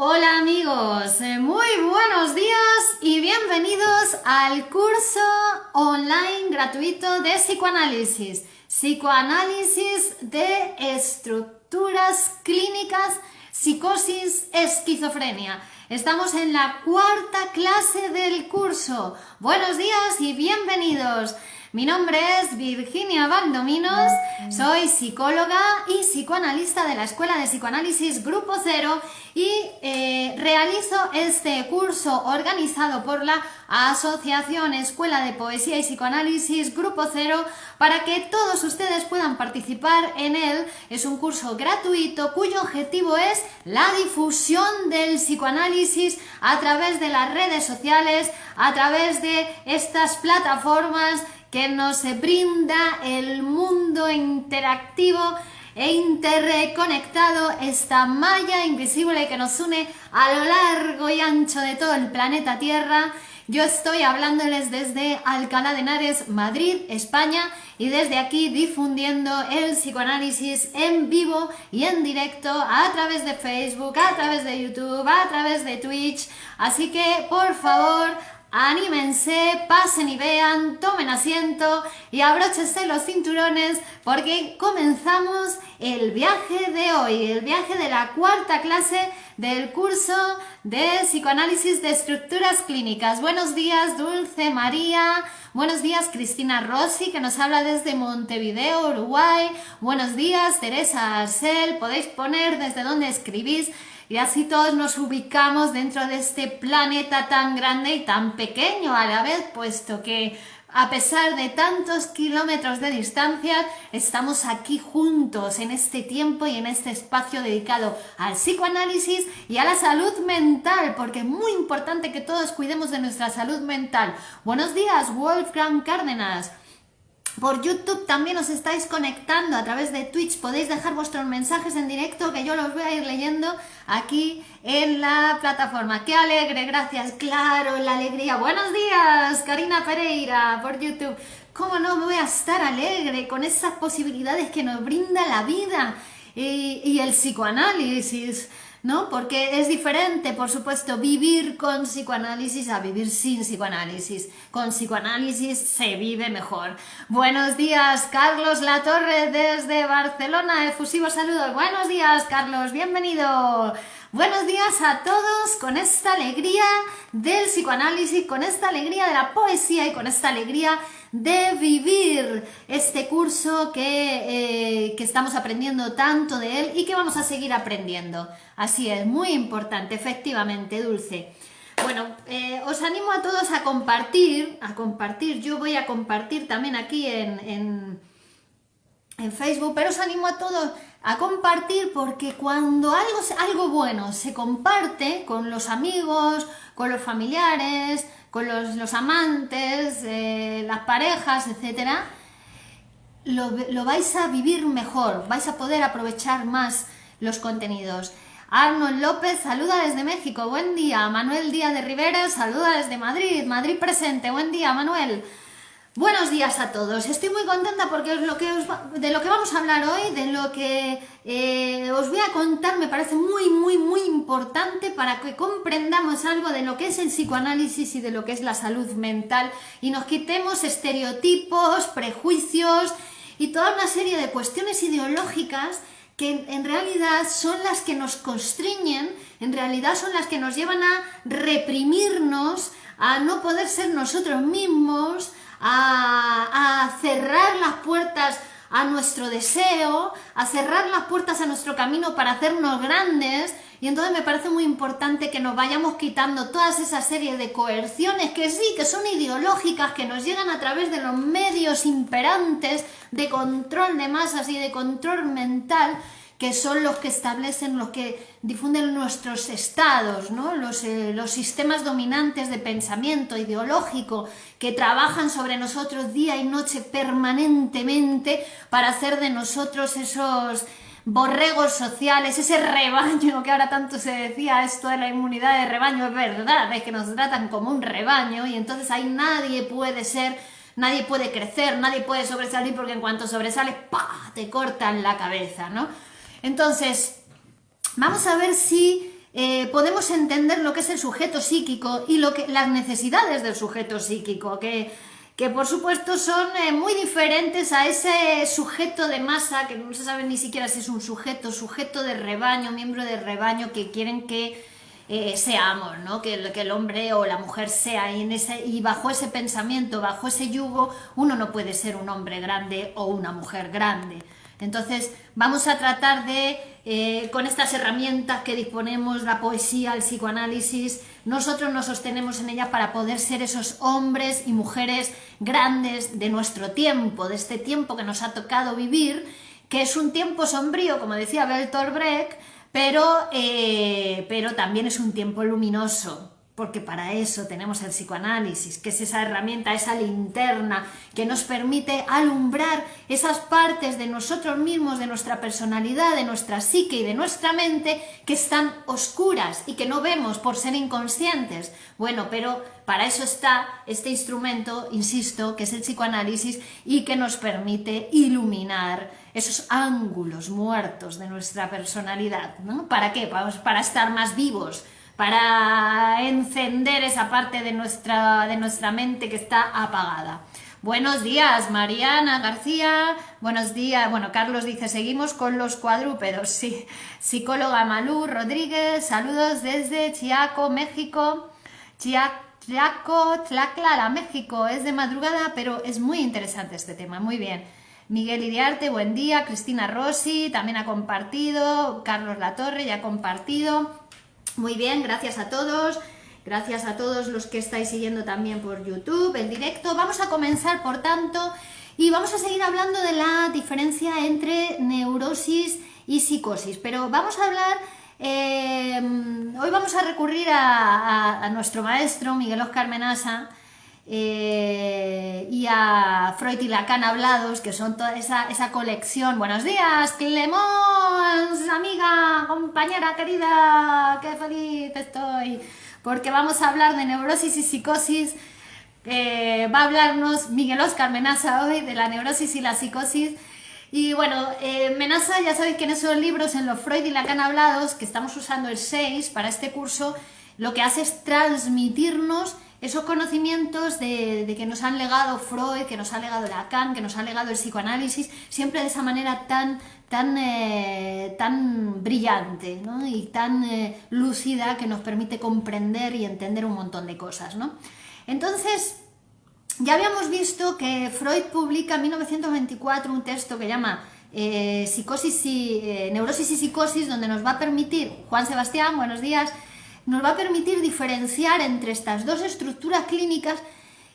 Hola amigos, muy buenos días y bienvenidos al curso online gratuito de psicoanálisis. Psicoanálisis de estructuras clínicas, psicosis, esquizofrenia. Estamos en la cuarta clase del curso. Buenos días y bienvenidos. Mi nombre es Virginia Valdominos, soy psicóloga y psicoanalista de la Escuela de Psicoanálisis Grupo Cero y realizo este curso organizado por la Asociación Escuela de Poesía y Psicoanálisis Grupo Cero para que todos ustedes puedan participar en él. Es un curso gratuito cuyo objetivo es la difusión del psicoanálisis a través de las redes sociales, a través de estas plataformas que nos brinda el mundo interactivo e interconectado, esta malla invisible que nos une a lo largo y ancho de todo el planeta Tierra. Yo estoy hablándoles desde Alcalá de Henares, Madrid, España, y desde aquí difundiendo el psicoanálisis en vivo y en directo a través de Facebook, a través de YouTube, a través de Twitch. Así que, por favor, anímense, pasen y vean, tomen asiento y abróchense los cinturones porque comenzamos el viaje de hoy, el viaje de la cuarta clase del curso de psicoanálisis de estructuras clínicas. Buenos días, Dulce María. Buenos días, Cristina Rossi, que nos habla desde Montevideo, Uruguay. Buenos días, Teresa Arcel. Podéis poner desde dónde escribís y así todos nos ubicamos dentro de este planeta tan grande y tan pequeño a la vez, puesto que a pesar de tantos kilómetros de distancia, estamos aquí juntos en este tiempo y en este espacio dedicado al psicoanálisis y a la salud mental, porque es muy importante que todos cuidemos de nuestra salud mental. Buenos días, Wolfgang Cárdenas. Por YouTube también os estáis conectando a través de Twitch, podéis dejar vuestros mensajes en directo que yo los voy a ir leyendo aquí en la plataforma. ¡Qué alegre! Gracias, claro, la alegría. Buenos días, Karina Pereira, por YouTube. ¿Cómo no voy a estar alegre con esas posibilidades que nos brinda la vida y el psicoanálisis? ¿No? Porque es diferente, por supuesto, vivir con psicoanálisis a vivir sin psicoanálisis. Con psicoanálisis se vive mejor. Buenos días, Carlos Latorre desde Barcelona. Efusivos saludos. Buenos días, Carlos. Bienvenido. Buenos días a todos con esta alegría del psicoanálisis, con esta alegría de la poesía y con esta alegría de vivir este curso que estamos aprendiendo tanto de él y que vamos a seguir aprendiendo. Así es, muy importante, efectivamente, Dulce. Bueno, os animo a todos a compartir, yo voy a compartir también aquí en Facebook, pero os animo a todos a compartir porque cuando algo bueno se comparte con los amigos, con los familiares, con los amantes, las parejas, etcétera, lo vais a vivir mejor, vais a poder aprovechar más los contenidos. Arnold López saluda desde México, buen día. Manuel Díaz de Rivera saluda desde Madrid, Madrid presente, buen día Manuel. Buenos días a todos, estoy muy contenta porque de lo que vamos a hablar hoy, de lo que os voy a contar, me parece muy importante para que comprendamos algo de lo que es el psicoanálisis y de lo que es la salud mental y nos quitemos estereotipos, prejuicios y toda una serie de cuestiones ideológicas que en realidad son las que nos constriñen, en realidad son las que nos llevan a reprimirnos, a no poder ser nosotros mismos, a cerrar las puertas a nuestro deseo, a cerrar las puertas a nuestro camino para hacernos grandes. Y entonces me parece muy importante que nos vayamos quitando todas esas series de coerciones que sí, que son ideológicas, que nos llegan a través de los medios imperantes de control de masas y de control mental, que son los que establecen, los que difunden nuestros estados, ¿no? Los sistemas dominantes de pensamiento ideológico que trabajan sobre nosotros día y noche permanentemente para hacer de nosotros esos borregos sociales, ese rebaño que ahora tanto se decía, esto de la inmunidad de rebaño, es verdad, es que nos tratan como un rebaño y entonces ahí nadie puede crecer, nadie puede sobresalir porque en cuanto sobresales, ¡pah!, te cortan la cabeza, ¿no? Entonces, vamos a ver si podemos entender lo que es el sujeto psíquico y las necesidades del sujeto psíquico, que por supuesto son muy diferentes a ese sujeto de masa, que no se sabe ni siquiera si es un sujeto de rebaño, miembro de rebaño, que quieren que seamos, ¿no? Que el hombre o la mujer sea, y bajo ese pensamiento, bajo ese yugo, uno no puede ser un hombre grande o una mujer grande. Entonces vamos a tratar de, con estas herramientas que disponemos, la poesía, el psicoanálisis, nosotros nos sostenemos en ella para poder ser esos hombres y mujeres grandes de nuestro tiempo, de este tiempo que nos ha tocado vivir, que es un tiempo sombrío, como decía Bertolt Brecht, pero también es un tiempo luminoso, porque para eso tenemos el psicoanálisis, que es esa herramienta, esa linterna que nos permite alumbrar esas partes de nosotros mismos, de nuestra personalidad, de nuestra psique y de nuestra mente que están oscuras y que no vemos por ser inconscientes. Bueno, pero para eso está este instrumento, insisto, que es el psicoanálisis y que nos permite iluminar esos ángulos muertos de nuestra personalidad, ¿no? ¿Para qué? Para estar más vivos, para encender esa parte de nuestra mente que está apagada. Buenos días, Mariana García. Buenos días. Bueno, Carlos dice, seguimos con los cuadrúpedos. Sí. Psicóloga Malú Rodríguez, saludos desde Chiaco, México. Chiaco, Tlaxcala, México. Es de madrugada, pero es muy interesante este tema. Muy bien. Miguel Iriarte, buen día. Cristina Rossi también ha compartido. Carlos Latorre ya ha compartido. Muy bien, gracias a todos los que estáis siguiendo también por YouTube, el directo. Vamos a comenzar, por tanto, y vamos a seguir hablando de la diferencia entre neurosis y psicosis, pero vamos a hablar, hoy vamos a recurrir a nuestro maestro, Miguel Óscar Menasa, y a Freud y Lacan hablados, que son toda esa colección. Buenos días, Clemons, amiga, compañera querida, qué feliz estoy, porque vamos a hablar de neurosis y psicosis. Va a hablarnos Miguel Óscar Menasa hoy de la neurosis y la psicosis. Y bueno, Menasa, ya sabéis que en esos libros, en los Freud y Lacan hablados, que estamos usando el 6 para este curso, lo que hace es transmitirnos esos conocimientos de que nos han legado Freud, que nos ha legado Lacan, que nos ha legado el psicoanálisis, siempre de esa manera tan brillante, ¿no? Y tan lúcida, que nos permite comprender y entender un montón de cosas, ¿no? Entonces, ya habíamos visto que Freud publica en 1924 un texto que llama Neurosis y Psicosis, donde nos va a permitir, Juan Sebastián, buenos días, nos va a permitir diferenciar entre estas dos estructuras clínicas,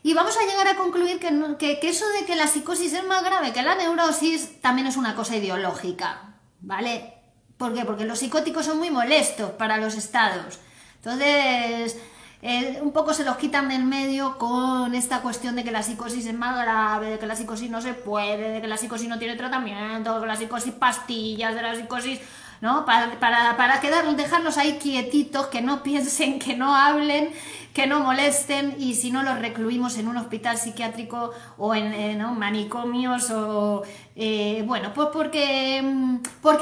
y vamos a llegar a concluir que eso de que la psicosis es más grave que la neurosis también es una cosa ideológica, ¿vale? ¿Por qué? Porque los psicóticos son muy molestos para los estados. Entonces, un poco se los quitan del medio con esta cuestión de que la psicosis es más grave, de que la psicosis no se puede, de que la psicosis no tiene tratamiento, de que la psicosis pastillas, de la psicosis, ¿no? Para dejarlos ahí quietitos, que no piensen, que no hablen, que no molesten, y si no los recluimos en un hospital psiquiátrico o en manicomios o... bueno, pues porque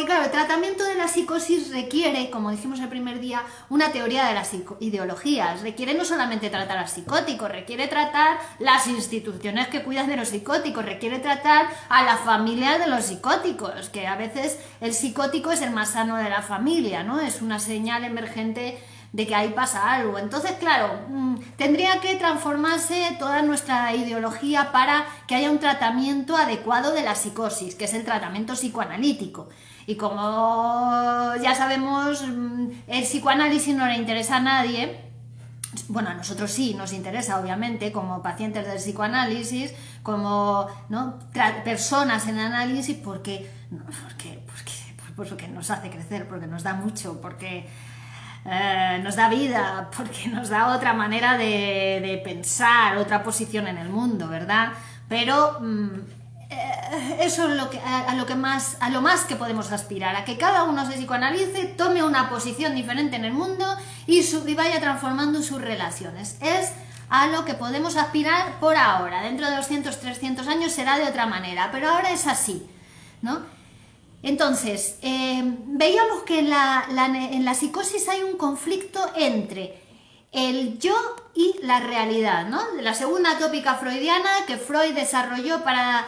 claro, el tratamiento de la psicosis requiere, como dijimos el primer día, una teoría de las ideologías. Requiere no solamente tratar a psicóticos, requiere tratar las instituciones que cuidan de los psicóticos, requiere tratar a la familia de los psicóticos, que a veces el psicótico es el más sano de la familia, ¿no? Es una señal emergente de que ahí pasa algo. Entonces, claro, tendría que transformarse toda nuestra ideología para que haya un tratamiento adecuado de la psicosis, que es el tratamiento psicoanalítico. Y como ya sabemos, el psicoanálisis no le interesa a nadie. Bueno, a nosotros sí nos interesa, obviamente, como pacientes del psicoanálisis, como, ¿no?, personas en análisis, porque nos hace crecer, porque nos da mucho, porque nos da vida, porque nos da otra manera de pensar, otra posición en el mundo, ¿verdad? Pero eso es a lo más que podemos aspirar, a que cada uno se psicoanalice, tome una posición diferente en el mundo y vaya transformando sus relaciones. Es a lo que podemos aspirar por ahora. Dentro de 200, 300 años será de otra manera, pero ahora es así, ¿no? Entonces, veíamos que en la psicosis hay un conflicto entre el yo y la realidad, ¿no? La segunda tópica freudiana que Freud desarrolló para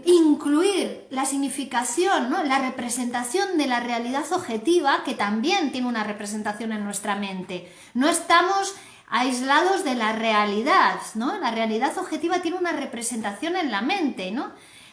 incluir la significación, ¿no? La representación de la realidad objetiva, que también tiene una representación en nuestra mente. No estamos aislados de la realidad, ¿no? La realidad objetiva tiene una representación en la mente, ¿no?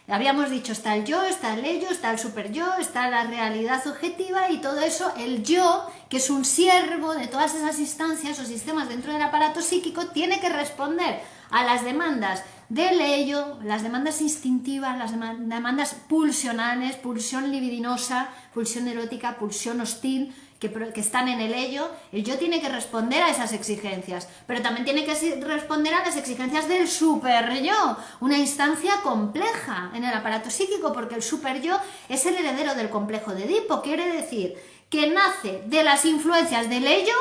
Habíamos dicho, está el yo, está el ello, está el superyo, está la realidad objetiva y todo eso, el yo, que es un siervo de todas esas instancias o sistemas dentro del aparato psíquico, tiene que responder a las demandas del ello, las demandas instintivas, las demandas pulsionales, pulsión libidinosa, pulsión erótica, pulsión hostil, que están en el yo tiene que responder a esas exigencias, pero también tiene que responder a las exigencias del superyo, una instancia compleja en el aparato psíquico, porque el superyo es el heredero del complejo de Edipo, quiere decir que nace de las influencias del ello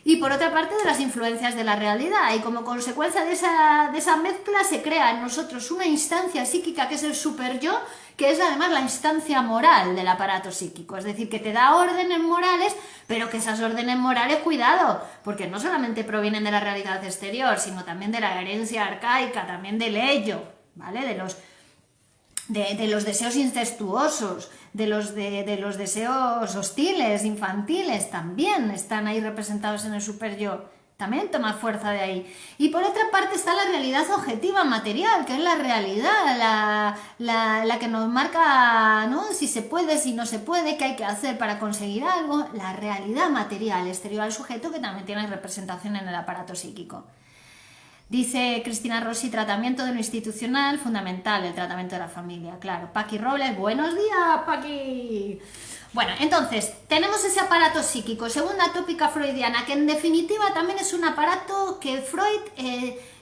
y por otra parte de las influencias de la realidad, y como consecuencia de esa mezcla se crea en nosotros una instancia psíquica que es el superyo, que es además la instancia moral del aparato psíquico, es decir, que te da órdenes morales, pero que esas órdenes morales, cuidado, porque no solamente provienen de la realidad exterior, sino también de la herencia arcaica, también del ello, ¿vale? De los deseos incestuosos, de los deseos hostiles, infantiles, también están ahí representados en el superyo. También toma fuerza de ahí. Y por otra parte está la realidad objetiva material, que es la realidad, la que nos marca, ¿no? Si se puede, si no se puede, qué hay que hacer para conseguir algo. La realidad material exterior al sujeto, que también tiene representación en el aparato psíquico. Dice Cristina Rossi, tratamiento de lo institucional, fundamental, el tratamiento de la familia. Claro, Paqui Robles, buenos días, Paqui. Bueno, entonces, tenemos ese aparato psíquico, segunda tópica freudiana, que en definitiva también es un aparato que Freud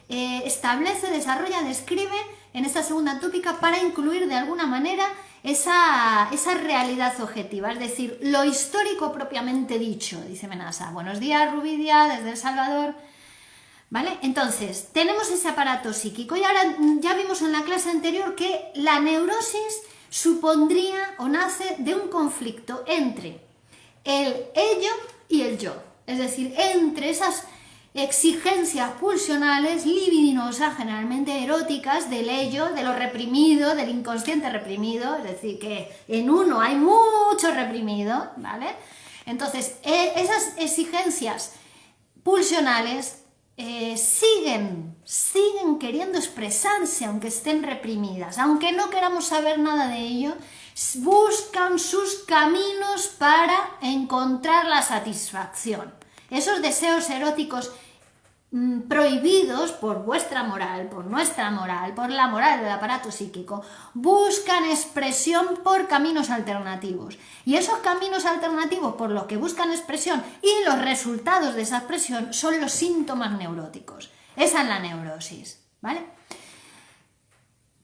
establece, desarrolla, describe en esta segunda tópica para incluir de alguna manera esa realidad objetiva, es decir, lo histórico propiamente dicho, dice Menasa. Buenos días, Rubidia, desde El Salvador. ¿Vale? Entonces, tenemos ese aparato psíquico y ahora ya vimos en la clase anterior que la neurosis supondría o nace de un conflicto entre el ello y el yo, es decir, entre esas exigencias pulsionales libidinosas, generalmente eróticas, del ello, de lo reprimido, del inconsciente reprimido, es decir, que en uno hay mucho reprimido, ¿vale? Entonces, esas exigencias pulsionales siguen queriendo expresarse aunque estén reprimidas, aunque no queramos saber nada de ello, buscan sus caminos para encontrar la satisfacción. Esos deseos eróticos prohibidos por vuestra moral, por nuestra moral, por la moral del aparato psíquico, buscan expresión por caminos alternativos. Y esos caminos alternativos por los que buscan expresión y los resultados de esa expresión son los síntomas neuróticos. Esa es la neurosis, ¿vale?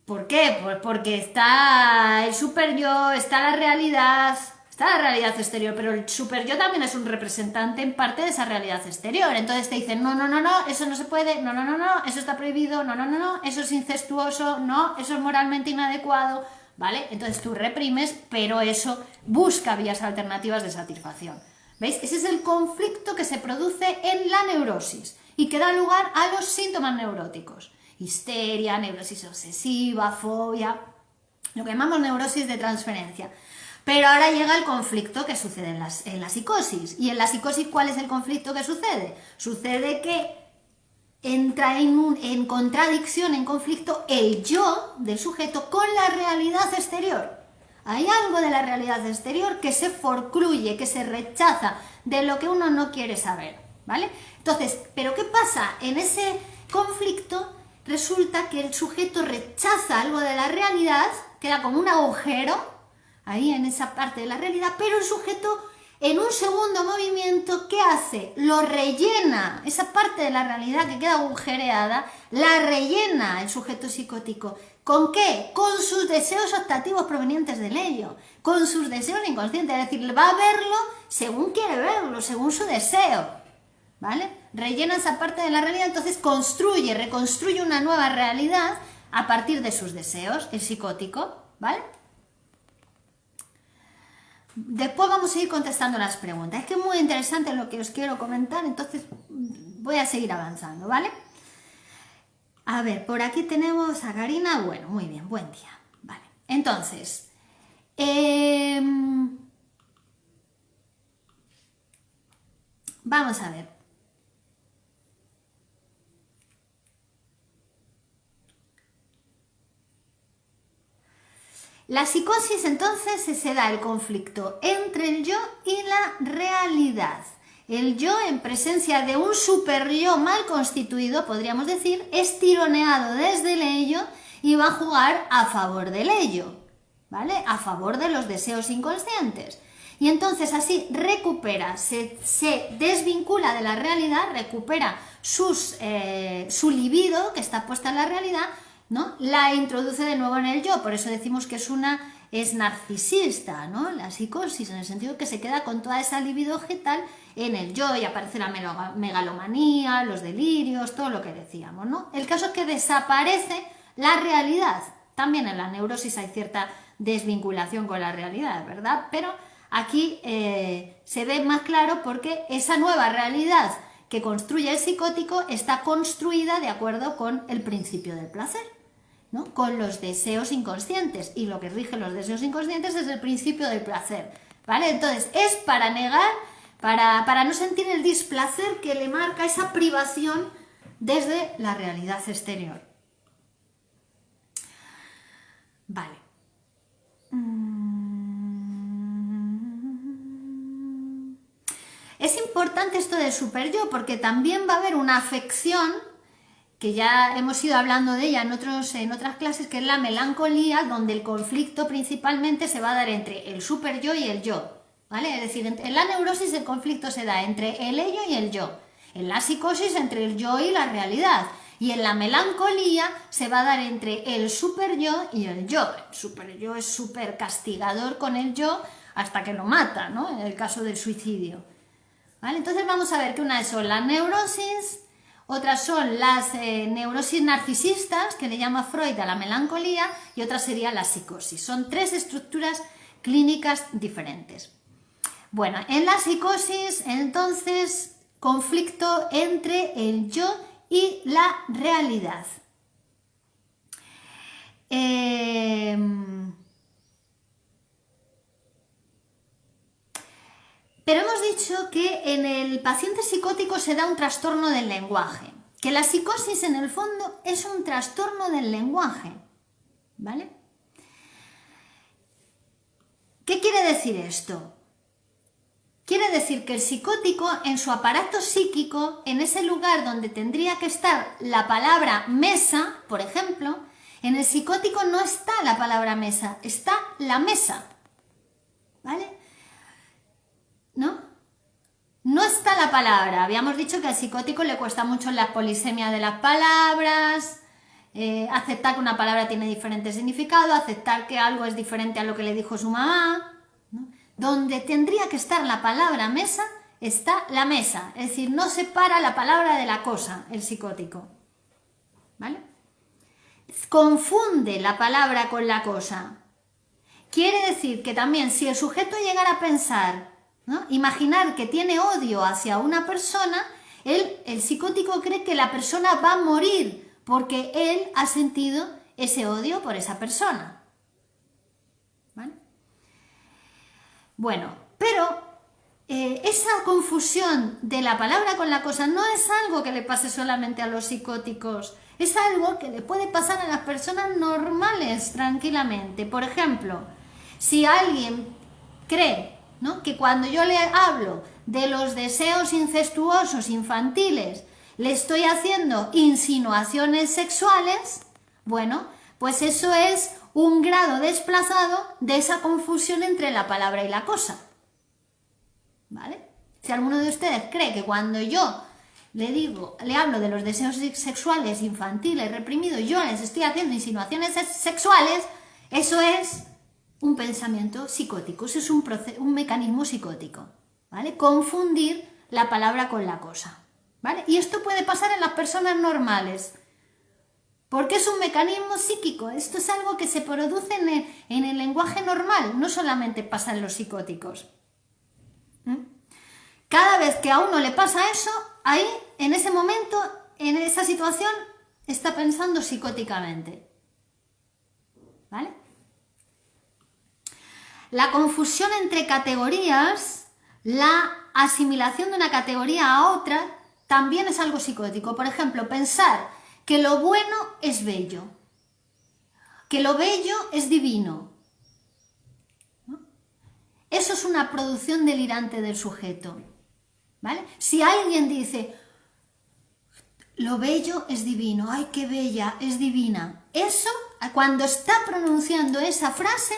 ¿Por qué? Pues porque está el superyo, está la realidad exterior, pero el superyo también es un representante en parte de esa realidad exterior. Entonces te dicen, no, eso no se puede, no, eso está prohibido, no, eso es incestuoso, no, eso es moralmente inadecuado, ¿vale? Entonces tú reprimes, pero eso busca vías alternativas de satisfacción. ¿Veis? Ese es el conflicto que se produce en la neurosis y que da lugar a los síntomas neuróticos. Histeria, neurosis obsesiva, fobia, lo que llamamos neurosis de transferencia. Pero ahora llega el conflicto que sucede en la psicosis. ¿Y en la psicosis cuál es el conflicto que sucede? Sucede que entra en contradicción, en conflicto, el yo del sujeto con la realidad exterior. Hay algo de la realidad exterior que se forcluye, que se rechaza, de lo que uno no quiere saber, ¿vale? Entonces, ¿pero qué pasa? En ese conflicto resulta que el sujeto rechaza algo de la realidad, queda como un agujero ahí en esa parte de la realidad, pero el sujeto en un segundo movimiento, ¿qué hace? Lo rellena, esa parte de la realidad que queda agujereada, la rellena el sujeto psicótico. ¿Con qué? Con sus deseos optativos provenientes del ello, con sus deseos inconscientes, es decir, va a verlo según quiere verlo, según su deseo, ¿vale? Rellena esa parte de la realidad, entonces reconstruye una nueva realidad a partir de sus deseos, el psicótico, ¿vale? Después vamos a ir contestando las preguntas. Es que es muy interesante lo que os quiero comentar, entonces voy a seguir avanzando, ¿vale? A ver, por aquí tenemos a Karina. Bueno, muy bien, buen día. Vale, entonces, vamos a ver. La psicosis entonces se da el conflicto entre el yo y la realidad. El yo, en presencia de un super yo mal constituido, podríamos decir, es tironeado desde el ello y va a jugar a favor del ello, ¿vale? A favor de los deseos inconscientes. Y entonces así recupera, se desvincula de la realidad, recupera su libido, que está puesta en la realidad, ¿no? La introduce de nuevo en el yo, por eso decimos que es narcisista, ¿no? La psicosis, en el sentido que se queda con toda esa libido vegetal en el yo y aparece la megalomanía, los delirios, todo lo que decíamos, ¿no? El caso es que desaparece la realidad. También en la neurosis hay cierta desvinculación con la realidad, ¿verdad? Pero aquí se ve más claro porque esa nueva realidad que construye el psicótico está construida de acuerdo con el principio del placer, ¿no? Con los deseos inconscientes, y lo que rige los deseos inconscientes es el principio del placer, ¿vale? Entonces es para negar, para no sentir el displacer que le marca esa privación desde la realidad exterior. Vale. Es importante esto del superyo porque también va a haber una afección que ya hemos ido hablando de ella en otras clases, que es la melancolía, donde el conflicto principalmente se va a dar entre el superyo y el yo, ¿vale? Es decir, en la neurosis el conflicto se da entre el ello y el yo, en la psicosis entre el yo y la realidad, y en la melancolía se va a dar entre el superyo y el yo. El superyo es súper castigador con el yo hasta que lo mata, ¿no? En el caso del suicidio, ¿vale? Entonces vamos a ver que una son las neurosis, otras son las neurosis narcisistas, que le llama Freud a la melancolía, y otra sería la psicosis. Son tres estructuras clínicas diferentes. Bueno, en la psicosis, entonces, conflicto entre el yo y la realidad. Pero hemos dicho que en el paciente psicótico se da un trastorno del lenguaje, que la psicosis en el fondo es un trastorno del lenguaje, ¿vale? ¿Qué quiere decir esto? Quiere decir que el psicótico en su aparato psíquico, en ese lugar donde tendría que estar la palabra mesa, por ejemplo, en el psicótico no está la palabra mesa, está la mesa, ¿vale? ¿No? No está la palabra. Habíamos dicho que al psicótico le cuesta mucho la polisemia de las palabras, aceptar que una palabra tiene diferente significado, aceptar que algo es diferente a lo que le dijo su mamá, ¿no? Donde tendría que estar la palabra mesa, está la mesa. Es decir, no separa la palabra de la cosa, el psicótico, ¿vale? Confunde la palabra con la cosa. Quiere decir que también si el sujeto llegara a pensar, ¿no? Imaginar que tiene odio hacia una persona, el psicótico cree que la persona va a morir porque él ha sentido ese odio por esa persona, ¿vale? Bueno, pero esa confusión de la palabra con la cosa no es algo que le pase solamente a los psicóticos, es algo que le puede pasar a las personas normales tranquilamente. Por ejemplo, si alguien cree, ¿no?, que cuando yo le hablo de los deseos incestuosos infantiles le estoy haciendo insinuaciones sexuales, bueno, pues eso es un grado desplazado de esa confusión entre la palabra y la cosa, ¿vale? Si alguno de ustedes cree que cuando yo le hablo de los deseos sexuales infantiles reprimidos, yo les estoy haciendo insinuaciones sexuales, eso es un pensamiento psicótico, eso es un mecanismo psicótico, ¿vale? Confundir la palabra con la cosa, ¿vale? Y esto puede pasar en las personas normales, porque es un mecanismo psíquico. Esto es algo que se produce en el lenguaje normal, no solamente pasa en los psicóticos. Cada vez que a uno le pasa eso, ahí, en ese momento, en esa situación, está pensando psicóticamente. ¿Vale? La confusión entre categorías, la asimilación de una categoría a otra, también es algo psicótico. Por ejemplo, pensar que lo bueno es bello, que lo bello es divino. ¿No? Eso es una producción delirante del sujeto. ¿Vale? Si alguien dice, lo bello es divino, ay, qué bella, es divina. Eso, cuando está pronunciando esa frase,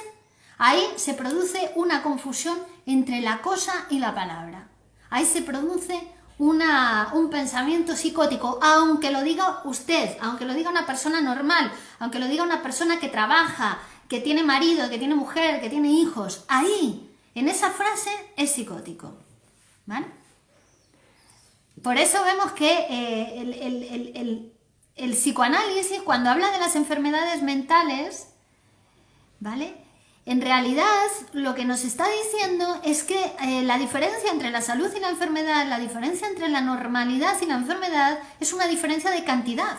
ahí se produce una confusión entre la cosa y la palabra. Ahí se produce un pensamiento psicótico, aunque lo diga usted, aunque lo diga una persona normal, aunque lo diga una persona que trabaja, que tiene marido, que tiene mujer, que tiene hijos. Ahí, en esa frase, es psicótico. ¿Vale? Por eso vemos que el psicoanálisis, cuando habla de las enfermedades mentales, ¿vale? En realidad, lo que nos está diciendo es que la diferencia entre la salud y la enfermedad, la diferencia entre la normalidad y la enfermedad, es una diferencia de cantidad.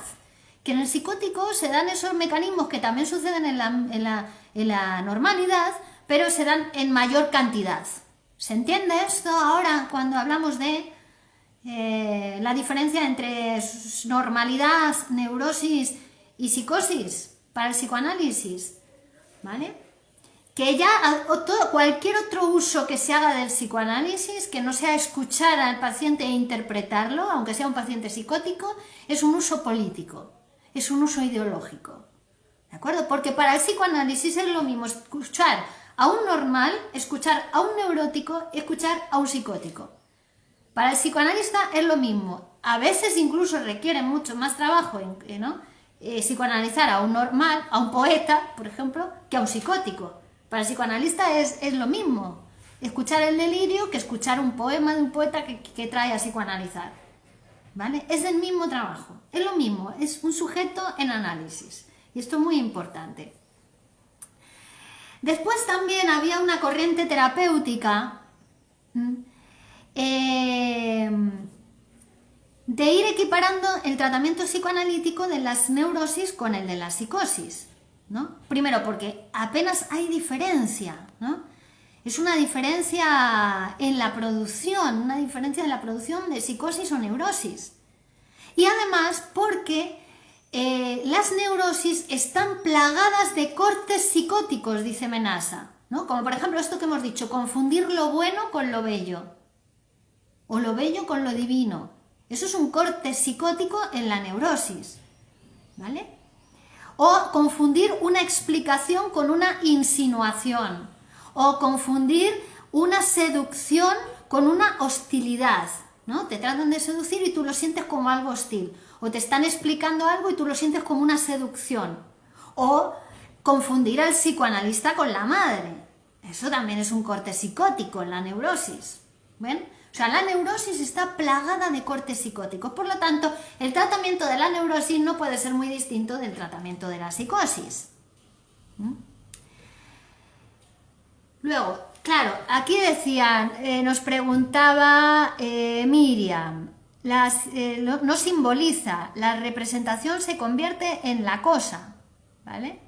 Que en el psicótico se dan esos mecanismos que también suceden en la normalidad, pero se dan en mayor cantidad. ¿Se entiende esto ahora cuando hablamos de la diferencia entre normalidad, neurosis y psicosis para el psicoanálisis? ¿Vale? Que ya cualquier otro uso que se haga del psicoanálisis, que no sea escuchar al paciente e interpretarlo, aunque sea un paciente psicótico, es un uso político, es un uso ideológico. ¿De acuerdo? Porque para el psicoanálisis es lo mismo escuchar a un normal, escuchar a un neurótico, escuchar a un psicótico. Para el psicoanalista es lo mismo. A veces incluso requiere mucho más trabajo, ¿no? Psicoanalizar a un normal, a un poeta, por ejemplo, que a un psicótico. Para el psicoanalista es lo mismo escuchar el delirio que escuchar un poema de un poeta que trae a psicoanalizar. ¿Vale? Es el mismo trabajo, es lo mismo, es un sujeto en análisis. Y esto es muy importante. Después también había una corriente terapéutica de ir equiparando el tratamiento psicoanalítico de las neurosis con el de la psicosis, ¿no? Primero porque apenas hay diferencia, ¿no? Es una diferencia en la producción, de psicosis o neurosis. Y además porque las neurosis están plagadas de cortes psicóticos, dice Menasa, ¿no? Como por ejemplo esto que hemos dicho, confundir lo bueno con lo bello, o lo bello con lo divino. Eso es un corte psicótico en la neurosis, ¿vale? O confundir una explicación con una insinuación, o confundir una seducción con una hostilidad, ¿no? Te tratan de seducir y tú lo sientes como algo hostil, o te están explicando algo y tú lo sientes como una seducción, o confundir al psicoanalista con la madre. Eso también es un corte psicótico en la neurosis, ¿ven? O sea, la neurosis está plagada de cortes psicóticos, por lo tanto, el tratamiento de la neurosis no puede ser muy distinto del tratamiento de la psicosis. Luego, claro, aquí decían, nos preguntaba Miriam, no simboliza, la representación se convierte en la cosa, ¿vale?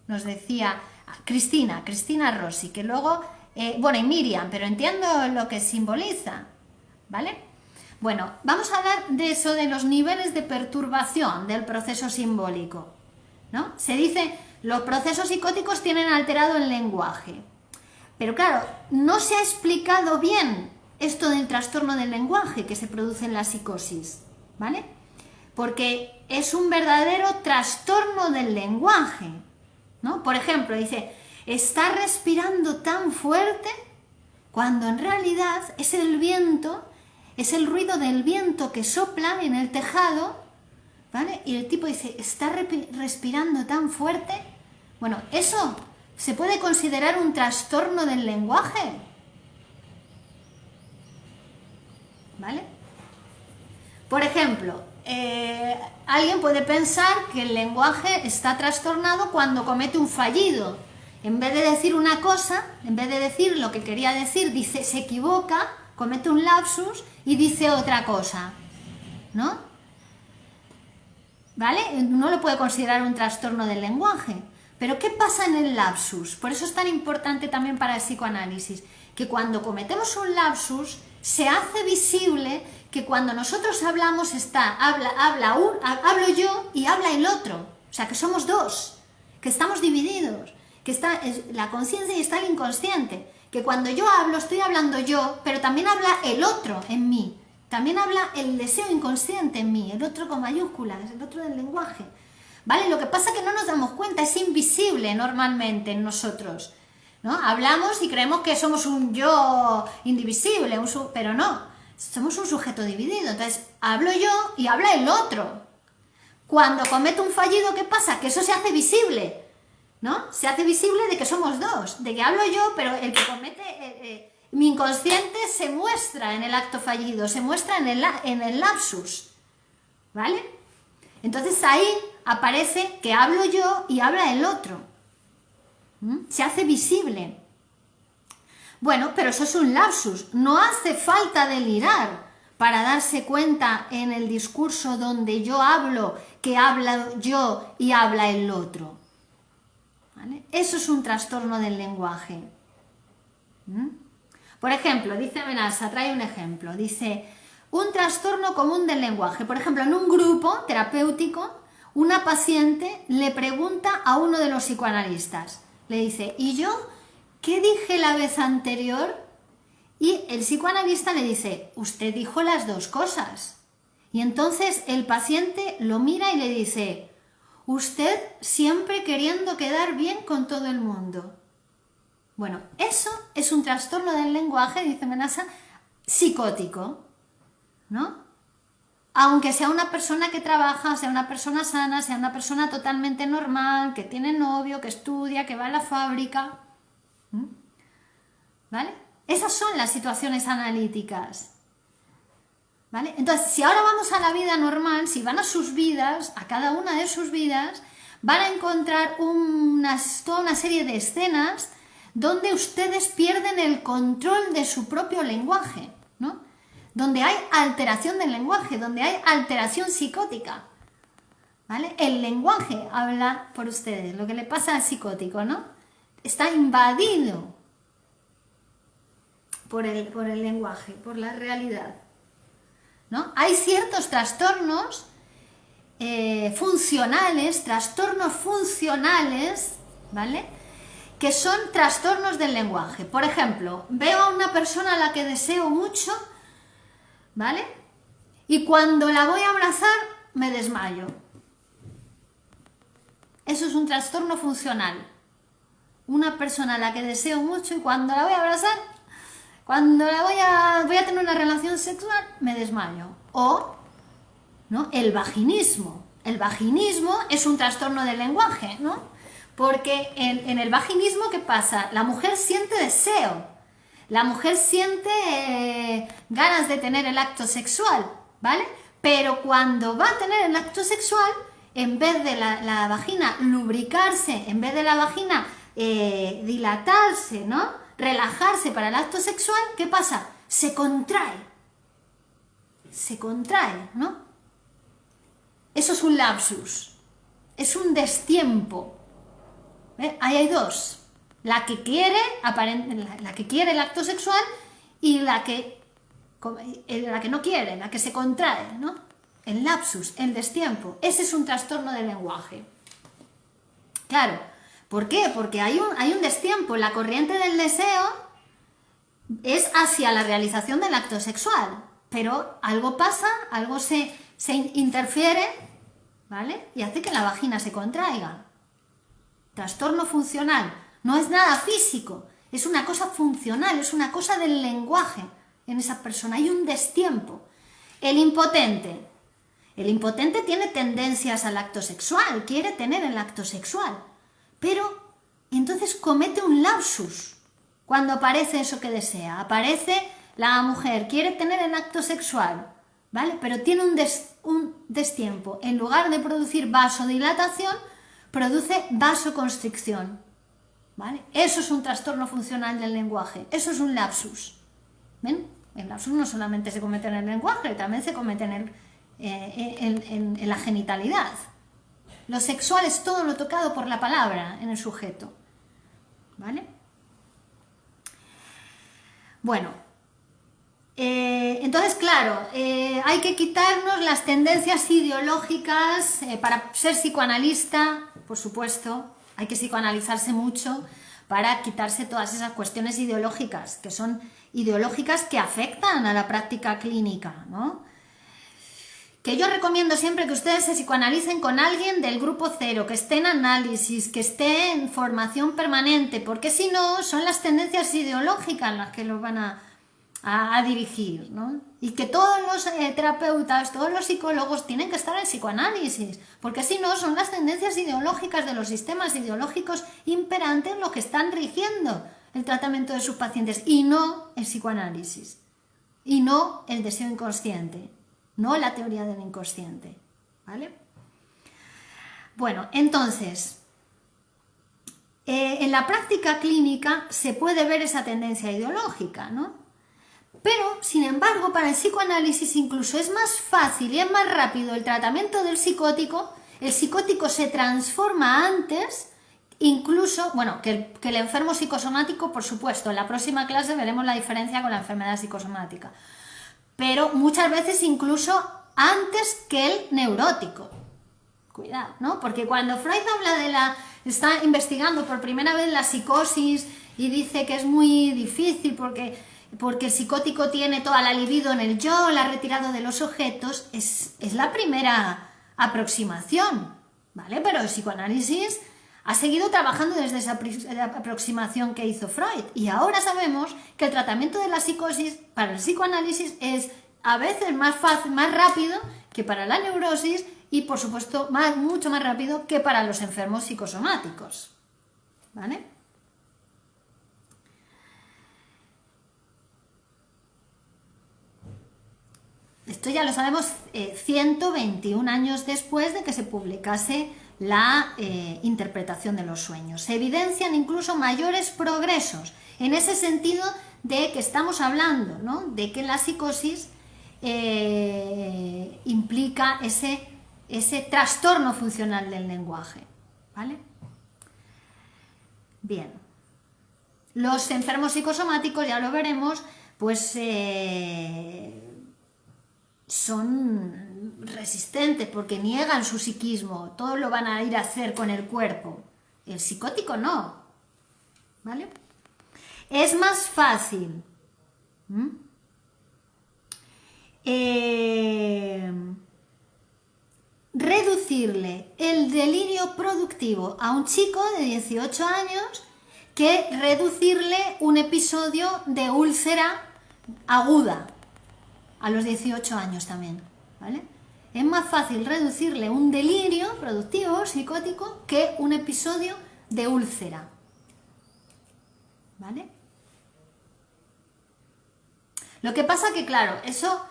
Nos decía Cristina Rossi, que luego... y Miriam, pero entiendo lo que simboliza, ¿vale? Bueno, vamos a hablar de eso, de los niveles de perturbación del proceso simbólico, ¿no? Se dice, los procesos psicóticos tienen alterado el lenguaje, pero claro, no se ha explicado bien esto del trastorno del lenguaje que se produce en la psicosis, ¿vale? Porque es un verdadero trastorno del lenguaje, ¿no? Por ejemplo, dice... está respirando tan fuerte cuando en realidad es el viento, es el ruido del viento que sopla en el tejado, ¿vale? Y el tipo dice, está respirando tan fuerte. Bueno, ¿eso se puede considerar un trastorno del lenguaje? ¿Vale? Por ejemplo, alguien puede pensar que el lenguaje está trastornado cuando comete un fallido. En vez de decir una cosa, en vez de decir lo que quería decir, dice, se equivoca, comete un lapsus y dice otra cosa, ¿no? ¿Vale? No lo puede considerar un trastorno del lenguaje. Pero ¿qué pasa en el lapsus? Por eso es tan importante también para el psicoanálisis, que cuando cometemos un lapsus se hace visible que cuando nosotros hablamos hablo yo y habla el otro, o sea que somos dos, que estamos divididos, que está la conciencia y está el inconsciente, que cuando yo hablo estoy hablando yo, pero también habla el otro en mí, también habla el deseo inconsciente en mí, el otro con mayúsculas, el otro del lenguaje, ¿vale? Lo que pasa es que no nos damos cuenta, es invisible normalmente en nosotros, ¿no? Hablamos y creemos que somos un yo indivisible, pero no. Somos un sujeto dividido, entonces hablo yo y habla el otro. Cuando cometo un fallido, ¿qué pasa? Que eso se hace visible, ¿no? Se hace visible de que somos dos, de que hablo yo, pero el que comete, mi inconsciente se muestra en el acto fallido, se muestra en el lapsus, ¿vale? Entonces ahí aparece que hablo yo y habla el otro. Se hace visible. Bueno, pero eso es un lapsus, no hace falta delirar para darse cuenta en el discurso donde yo hablo que habla yo y habla el otro. ¿Vale? Eso es un trastorno del lenguaje. Por ejemplo, dice Menasa, trae un ejemplo, dice, un trastorno común del lenguaje. Por ejemplo, en un grupo terapéutico, una paciente le pregunta a uno de los psicoanalistas, le dice, ¿y yo qué dije la vez anterior? Y el psicoanalista le dice, usted dijo las dos cosas. Y entonces el paciente lo mira y le dice, usted siempre queriendo quedar bien con todo el mundo. Bueno, eso es un trastorno del lenguaje, dice Menasa, psicótico, ¿no? Aunque sea una persona que trabaja, sea una persona sana, sea una persona totalmente normal, que tiene novio, que estudia, que va a la fábrica, ¿vale? Esas son las situaciones analíticas, ¿vale? Entonces, si ahora vamos a la vida normal, si van a sus vidas, a cada una de sus vidas, van a encontrar toda una serie de escenas donde ustedes pierden el control de su propio lenguaje, ¿no? Donde hay alteración del lenguaje, donde hay alteración psicótica, ¿vale? El lenguaje habla por ustedes, lo que le pasa al psicótico, ¿no? Está invadido por el lenguaje, por la realidad, ¿no? Hay ciertos trastornos funcionales, ¿vale? Que son trastornos del lenguaje. Por ejemplo, veo a una persona a la que deseo mucho, ¿vale? Y cuando la voy a abrazar, me desmayo. Eso es un trastorno funcional. Una persona a la que deseo mucho y cuando la voy a abrazar, cuando voy a tener una relación sexual, me desmayo. O, ¿no? El vaginismo. El vaginismo es un trastorno del lenguaje, ¿no? Porque en el vaginismo, ¿qué pasa? La mujer siente deseo. La mujer siente ganas de tener el acto sexual, ¿vale? Pero cuando va a tener el acto sexual, en vez de la vagina lubricarse, en vez de la vagina dilatarse, ¿no? Relajarse para el acto sexual, ¿qué pasa? Se contrae, ¿no? Eso es un lapsus, es un destiempo. Ahí hay dos, la que quiere el acto sexual y la que no quiere, la que se contrae, ¿no? El lapsus, el destiempo, ese es un trastorno del lenguaje. Claro, ¿por qué? Porque hay un destiempo, la corriente del deseo es hacia la realización del acto sexual, pero algo pasa, algo se interfiere, ¿vale? Y hace que la vagina se contraiga. Trastorno funcional, no es nada físico, es una cosa funcional, es una cosa del lenguaje en esa persona, hay un destiempo. El impotente tiene tendencias al acto sexual, quiere tener el acto sexual, pero entonces comete un lapsus cuando aparece eso que desea. Aparece la mujer, quiere tener el acto sexual, ¿vale? Pero tiene destiempo, en lugar de producir vasodilatación, produce vasoconstricción. ¿Vale? Eso es un trastorno funcional del lenguaje, eso es un lapsus. ¿Ven? El lapsus no solamente se comete en el lenguaje, también se comete en la genitalidad. Lo sexual es todo lo tocado por la palabra en el sujeto. ¿Vale? Bueno, entonces, claro, hay que quitarnos las tendencias ideológicas para ser psicoanalista, por supuesto, hay que psicoanalizarse mucho para quitarse todas esas cuestiones ideológicas, que son ideológicas que afectan a la práctica clínica, ¿no? Que yo recomiendo siempre que ustedes se psicoanalicen con alguien del grupo cero, que esté en análisis, que esté en formación permanente, porque si no, son las tendencias ideológicas las que los van a dirigir, ¿no? Y que todos los terapeutas, todos los psicólogos tienen que estar en psicoanálisis, porque si no, son las tendencias ideológicas de los sistemas ideológicos imperantes los que están rigiendo el tratamiento de sus pacientes, y no el psicoanálisis, y no el deseo inconsciente, no la teoría del inconsciente, ¿vale? Bueno, entonces, en la práctica clínica se puede ver esa tendencia ideológica, ¿no? Pero, sin embargo, para el psicoanálisis incluso es más fácil y es más rápido el tratamiento del psicótico. El psicótico se transforma antes, incluso, bueno, que el enfermo psicosomático, por supuesto. En la próxima clase veremos la diferencia con la enfermedad psicosomática. Pero muchas veces incluso antes que el neurótico. Cuidado, ¿no? Porque cuando Freud está investigando por primera vez la psicosis y dice que es muy difícil porque el psicótico tiene toda la libido en el yo, la ha retirado de los objetos, es la primera aproximación, ¿vale? Pero el psicoanálisis ha seguido trabajando desde esa aproximación que hizo Freud, y ahora sabemos que el tratamiento de la psicosis para el psicoanálisis es a veces más fácil, más rápido que para la neurosis, y por supuesto mucho más rápido que para los enfermos psicosomáticos, ¿vale? Esto ya lo sabemos 121 años después de que se publicase la interpretación de los sueños. Se evidencian incluso mayores progresos en ese sentido de que estamos hablando, ¿no? De que la psicosis implica ese trastorno funcional del lenguaje, ¿vale? Bien. Los enfermos psicosomáticos, ya lo veremos, pues son resistentes porque niegan su psiquismo, todo lo van a ir a hacer con el cuerpo. El psicótico no, ¿vale? Es más fácil reducirle el delirio productivo a un chico de 18 años que reducirle un episodio de úlcera aguda a los 18 años también, ¿vale? Es más fácil reducirle un delirio productivo, psicótico, que un episodio de úlcera, ¿vale? Lo que pasa que, claro, eso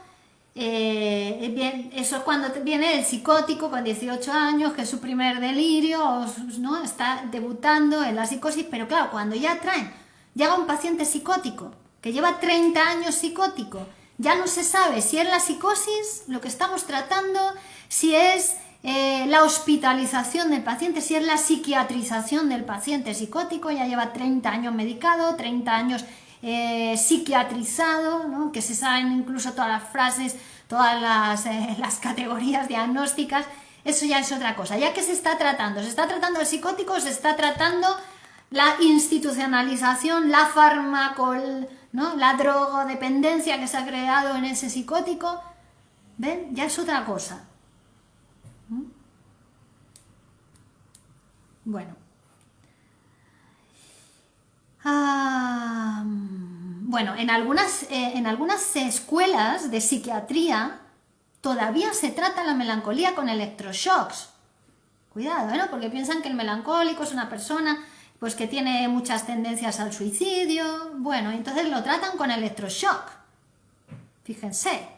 es cuando viene el psicótico con 18 años, que es su primer delirio, ¿no? Está debutando en la psicosis, pero claro, cuando llega un paciente psicótico, que lleva 30 años psicótico, ya no se sabe si es la psicosis lo que estamos tratando, si es la hospitalización del paciente, si es la psiquiatrización del paciente psicótico. Ya lleva 30 años medicado, 30 años psiquiatrizado, ¿no? Que se saben incluso todas las frases, todas las categorías diagnósticas. Eso ya es otra cosa. Ya que se está tratando el psicótico, se está tratando la institucionalización, la ¿no? La drogodependencia que se ha creado en ese psicótico. ¿Ven? Ya es otra cosa. Bueno. Bueno, en algunas escuelas de psiquiatría todavía se trata la melancolía con electroshocks. Cuidado, ¿no? Porque piensan que el melancólico es una persona pues que tiene muchas tendencias al suicidio. Bueno, entonces lo tratan con electroshock. Fíjense,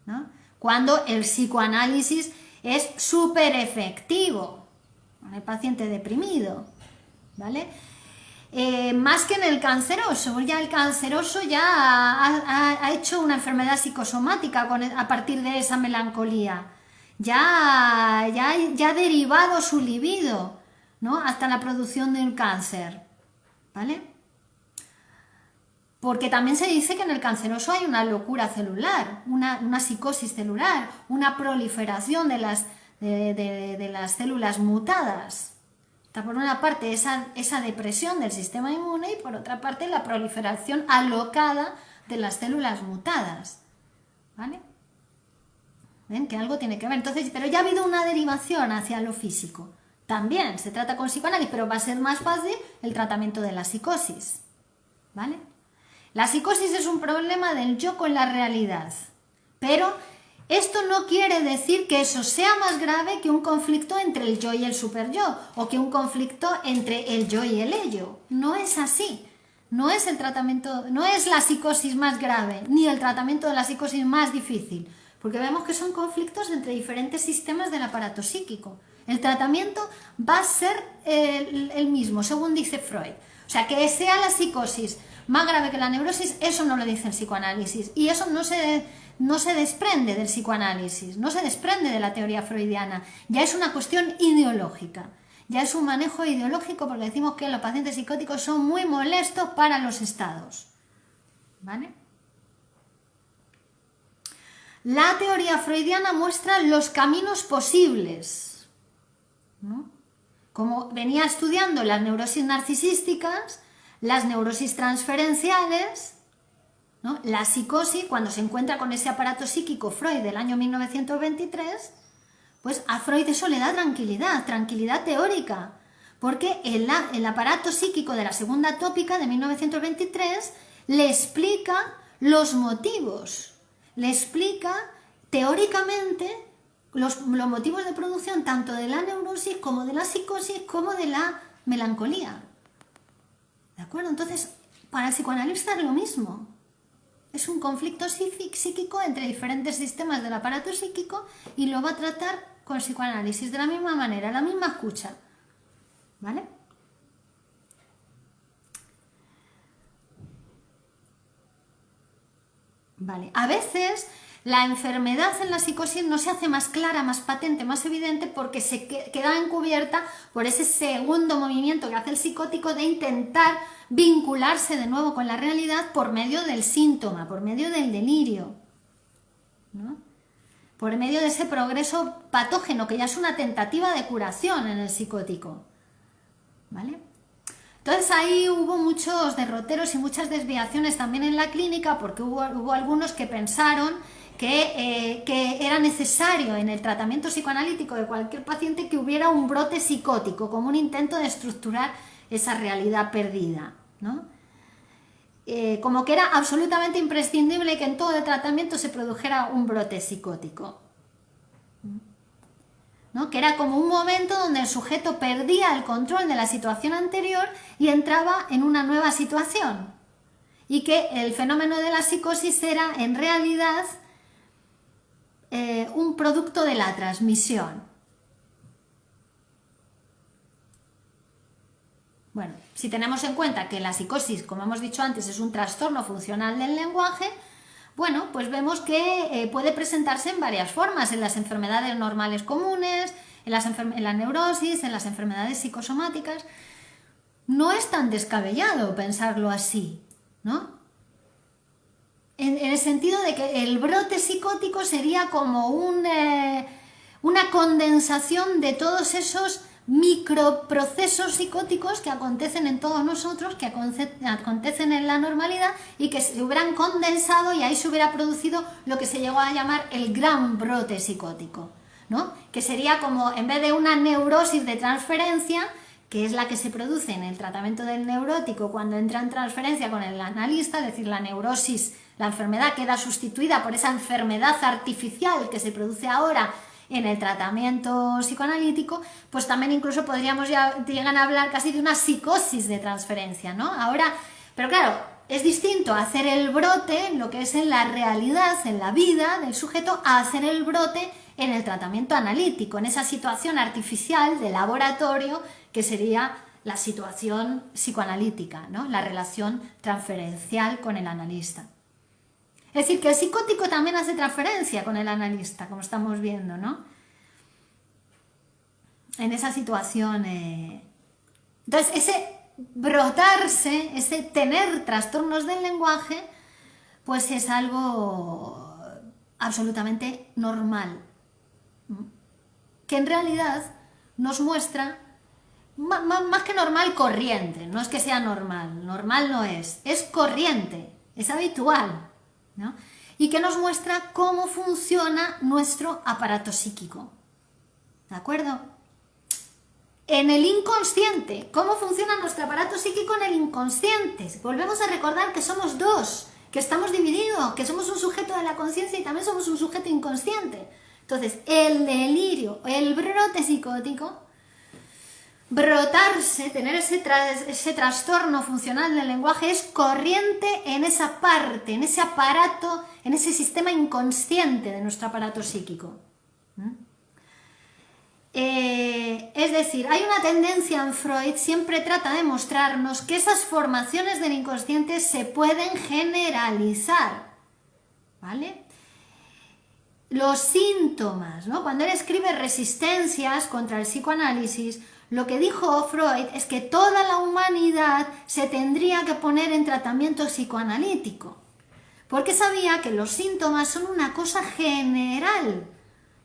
¿no? cuando el psicoanálisis es súper efectivo en el paciente deprimido, ¿vale? Más que en el canceroso, ya el canceroso ya ha hecho una enfermedad psicosomática a partir de esa melancolía, ya ha derivado su libido, ¿no? Hasta la producción del cáncer, ¿vale? Porque también se dice que en el canceroso hay una locura celular, una psicosis celular, una proliferación de las células mutadas. Está por una parte esa depresión del sistema inmune y por otra parte la proliferación alocada de las células mutadas, ¿vale? ¿Ven? Que algo tiene que ver. Entonces, pero ya ha habido una derivación hacia lo físico. También se trata con psicoanálisis, pero va a ser más fácil el tratamiento de la psicosis, ¿vale? La psicosis es un problema del yo con la realidad, pero esto no quiere decir que eso sea más grave que un conflicto entre el yo y el superyo, o que un conflicto entre el yo y el ello. No es así. No es el tratamiento, no es la psicosis más grave, ni el tratamiento de la psicosis más difícil, porque vemos que son conflictos entre diferentes sistemas del aparato psíquico. El tratamiento va a ser el mismo, según dice Freud. O sea, que sea la psicosis más grave que la neurosis, eso no lo dice el psicoanálisis. Y eso no se desprende del psicoanálisis, no se desprende de la teoría freudiana. Ya es una cuestión ideológica. Ya es un manejo ideológico porque decimos que los pacientes psicóticos son muy molestos para los estados, ¿vale? La teoría freudiana muestra los caminos posibles, ¿no? Como venía estudiando las neurosis narcisísticas, las neurosis transferenciales, ¿no? La psicosis, cuando se encuentra con ese aparato psíquico Freud del año 1923, pues a Freud eso le da tranquilidad teórica, porque el aparato psíquico de la segunda tópica de 1923 le explica los motivos, le explica teóricamente los motivos de producción tanto de la neurosis como de la psicosis como de la melancolía. ¿De acuerdo? Entonces, para el psicoanalista es lo mismo. Es un conflicto psíquico entre diferentes sistemas del aparato psíquico y lo va a tratar con psicoanálisis de la misma manera, la misma escucha, ¿vale? Vale. A veces la enfermedad en la psicosis no se hace más clara, más patente, más evidente porque se queda encubierta por ese segundo movimiento que hace el psicótico de intentar vincularse de nuevo con la realidad por medio del síntoma, por medio del delirio, ¿no? Por medio de ese progreso patógeno que ya es una tentativa de curación en el psicótico, ¿vale? Entonces ahí hubo muchos derroteros y muchas desviaciones también en la clínica porque hubo algunos que pensaron que era necesario en el tratamiento psicoanalítico de cualquier paciente que hubiera un brote psicótico, como un intento de estructurar esa realidad perdida, ¿no? Como que era absolutamente imprescindible que en todo el tratamiento se produjera un brote psicótico, ¿no? Que era como un momento donde el sujeto perdía el control de la situación anterior y entraba en una nueva situación, y que el fenómeno de la psicosis era en realidad un producto de la transmisión. Bueno, si tenemos en cuenta que la psicosis, como hemos dicho antes, es un trastorno funcional del lenguaje, bueno, pues vemos que puede presentarse en varias formas, en las enfermedades normales comunes, en la neurosis, en las enfermedades psicosomáticas. No es tan descabellado pensarlo así, ¿no? En el sentido de que el brote psicótico sería como una condensación de todos esos microprocesos psicóticos que acontecen en todos nosotros, que acontecen en la normalidad y que se hubieran condensado y ahí se hubiera producido lo que se llegó a llamar el gran brote psicótico, ¿no? Que sería como, en vez de una neurosis de transferencia, que es la que se produce en el tratamiento del neurótico cuando entra en transferencia con el analista, es decir, la neurosis, la enfermedad queda sustituida por esa enfermedad artificial que se produce ahora en el tratamiento psicoanalítico, pues también incluso podríamos llegar a hablar casi de una psicosis de transferencia, ¿no? Ahora, pero claro, es distinto hacer el brote, lo que es en la realidad, en la vida del sujeto, a hacer el brote en el tratamiento analítico, en esa situación artificial de laboratorio que sería la situación psicoanalítica, ¿no? La relación transferencial con el analista. Es decir, que el psicótico también hace transferencia con el analista, como estamos viendo, ¿no? En esa situación. Entonces, ese brotarse, ese tener trastornos del lenguaje, pues es algo absolutamente normal, que en realidad nos muestra, más que normal, corriente. No es que sea normal, normal no es corriente, es habitual, ¿no? Y que nos muestra cómo funciona nuestro aparato psíquico, ¿de acuerdo? En el inconsciente, ¿cómo funciona nuestro aparato psíquico en el inconsciente? Volvemos a recordar que somos dos, que estamos divididos, que somos un sujeto de la conciencia y también somos un sujeto inconsciente. Entonces, el delirio, el brote psicótico, brotarse, tener ese trastorno funcional del lenguaje es corriente en esa parte, en ese aparato, en ese sistema inconsciente de nuestro aparato psíquico. Es decir, hay una tendencia en Freud, siempre trata de mostrarnos que esas formaciones del inconsciente se pueden generalizar, ¿vale? Los síntomas, ¿no? Cuando él escribe Resistencias contra el psicoanálisis, lo que dijo Freud es que toda la humanidad se tendría que poner en tratamiento psicoanalítico, porque sabía que los síntomas son una cosa general,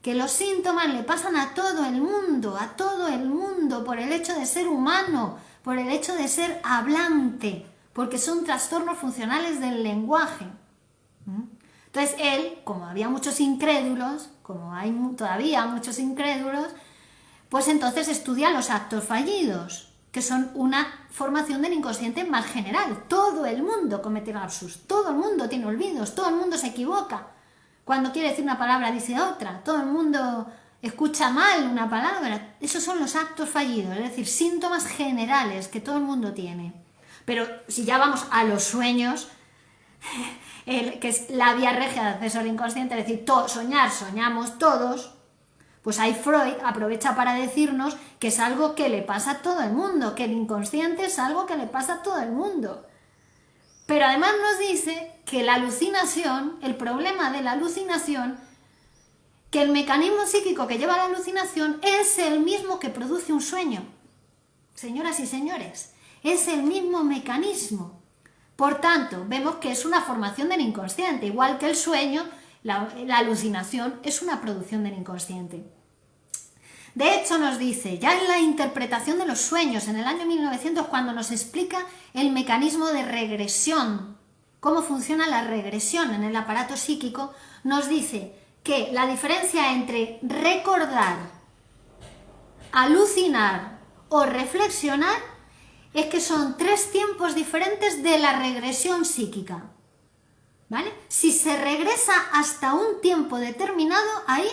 que los síntomas le pasan a todo el mundo, por el hecho de ser humano, por el hecho de ser hablante, porque son trastornos funcionales del lenguaje. Entonces él, como había muchos incrédulos, como hay todavía muchos incrédulos, pues entonces estudia los actos fallidos, que son una formación del inconsciente más general. Todo el mundo comete lapsus, todo el mundo tiene olvidos, todo el mundo se equivoca. Cuando quiere decir una palabra dice otra, todo el mundo escucha mal una palabra. Esos son los actos fallidos, es decir, síntomas generales que todo el mundo tiene. Pero si ya vamos a los sueños, que es la vía regia de acceso al inconsciente, es decir, soñamos todos, pues ahí Freud aprovecha para decirnos que es algo que le pasa a todo el mundo, que el inconsciente es algo que le pasa a todo el mundo. Pero además nos dice que la alucinación, el problema de la alucinación, que el mecanismo psíquico que lleva a la alucinación es el mismo que produce un sueño. Señoras y señores, es el mismo mecanismo. Por tanto, vemos que es una formación del inconsciente, igual que el sueño, la alucinación es una producción del inconsciente. De hecho, nos dice, ya en la interpretación de los sueños, en el año 1900, cuando nos explica el mecanismo de regresión, cómo funciona la regresión en el aparato psíquico, nos dice que la diferencia entre recordar, alucinar o reflexionar es que son 3 tiempos diferentes de la regresión psíquica, ¿vale? Si se regresa hasta un tiempo determinado, ahí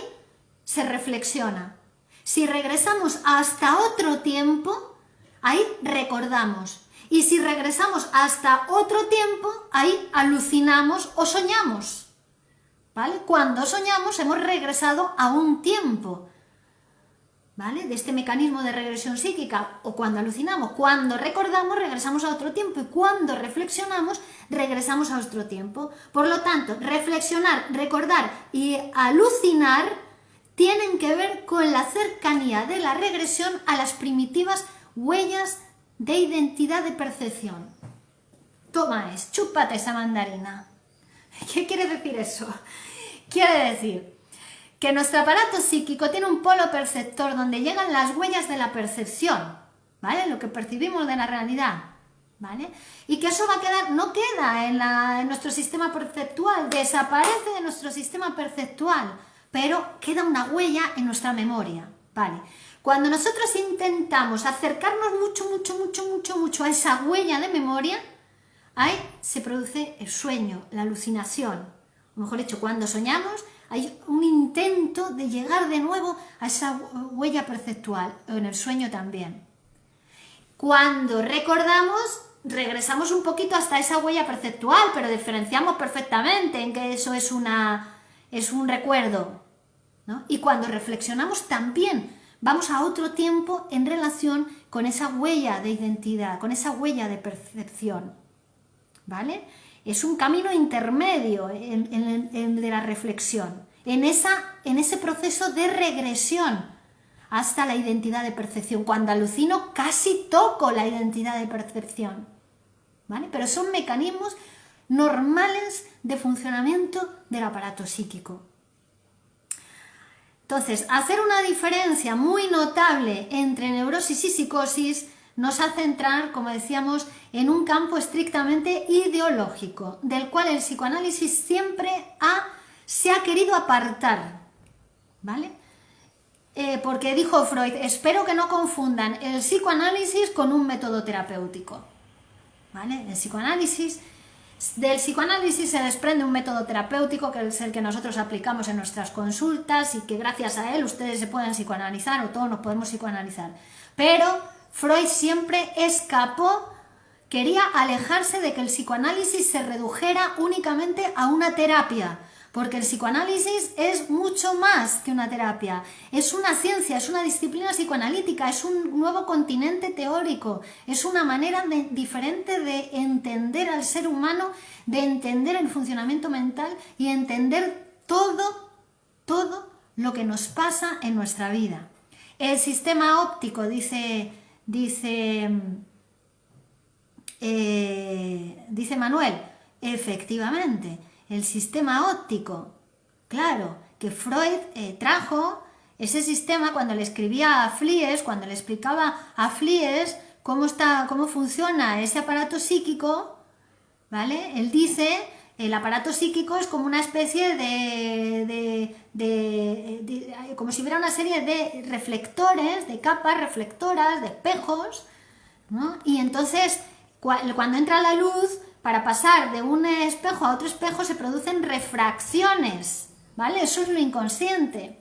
se reflexiona. Si regresamos hasta otro tiempo, ahí recordamos. Y si regresamos hasta otro tiempo, ahí alucinamos o soñamos, ¿vale? Cuando soñamos hemos regresado a un tiempo, ¿vale? De este mecanismo de regresión psíquica, o cuando alucinamos. Cuando recordamos, regresamos a otro tiempo, y cuando reflexionamos, regresamos a otro tiempo. Por lo tanto, reflexionar, recordar y alucinar tienen que ver con la cercanía de la regresión a las primitivas huellas de identidad de percepción. Toma, chúpate esa mandarina. ¿Qué quiere decir eso? Quiere decir que nuestro aparato psíquico tiene un polo perceptor donde llegan las huellas de la percepción, ¿vale? Lo que percibimos de la realidad, ¿vale? Y que eso va a quedar, no queda en nuestro sistema perceptual, desaparece de nuestro sistema perceptual, pero queda una huella en nuestra memoria, ¿vale? Cuando nosotros intentamos acercarnos mucho a esa huella de memoria, ahí se produce el sueño, la alucinación. O mejor dicho, cuando soñamos, hay un intento de llegar de nuevo a esa huella perceptual, o en el sueño también. Cuando recordamos, regresamos un poquito hasta esa huella perceptual, pero diferenciamos perfectamente en que eso es un recuerdo, ¿no? Y cuando reflexionamos también vamos a otro tiempo en relación con esa huella de identidad, con esa huella de percepción, ¿vale? Es un camino intermedio de la reflexión, en ese proceso de regresión hasta la identidad de percepción. Cuando alucino casi toco la identidad de percepción, ¿vale? Pero son mecanismos normales de funcionamiento del aparato psíquico. Entonces, hacer una diferencia muy notable entre neurosis y psicosis nos hace entrar, como decíamos, en un campo estrictamente ideológico, del cual el psicoanálisis siempre se ha querido apartar, ¿vale? Porque dijo Freud, espero que no confundan el psicoanálisis con un método terapéutico, ¿vale? Del psicoanálisis se desprende un método terapéutico que es el que nosotros aplicamos en nuestras consultas y que gracias a él ustedes se pueden psicoanalizar o todos nos podemos psicoanalizar. Pero Freud siempre quería alejarse de que el psicoanálisis se redujera únicamente a una terapia, porque el psicoanálisis es mucho más que una terapia, es una ciencia, es una disciplina psicoanalítica, es un nuevo continente teórico, es una manera diferente de entender al ser humano, de entender el funcionamiento mental y entender todo lo que nos pasa en nuestra vida. El sistema óptico, dice Manuel, efectivamente, el sistema óptico, claro, que Freud trajo ese sistema cuando le escribía a Flies, cuando le explicaba a Flies cómo funciona ese aparato psíquico, ¿vale? Él dice, el aparato psíquico es como una especie como si hubiera una serie de reflectores, de capas reflectoras, de espejos, ¿no? Y entonces, cuando entra la luz, para pasar de un espejo a otro espejo se producen refracciones, ¿vale? Eso es lo inconsciente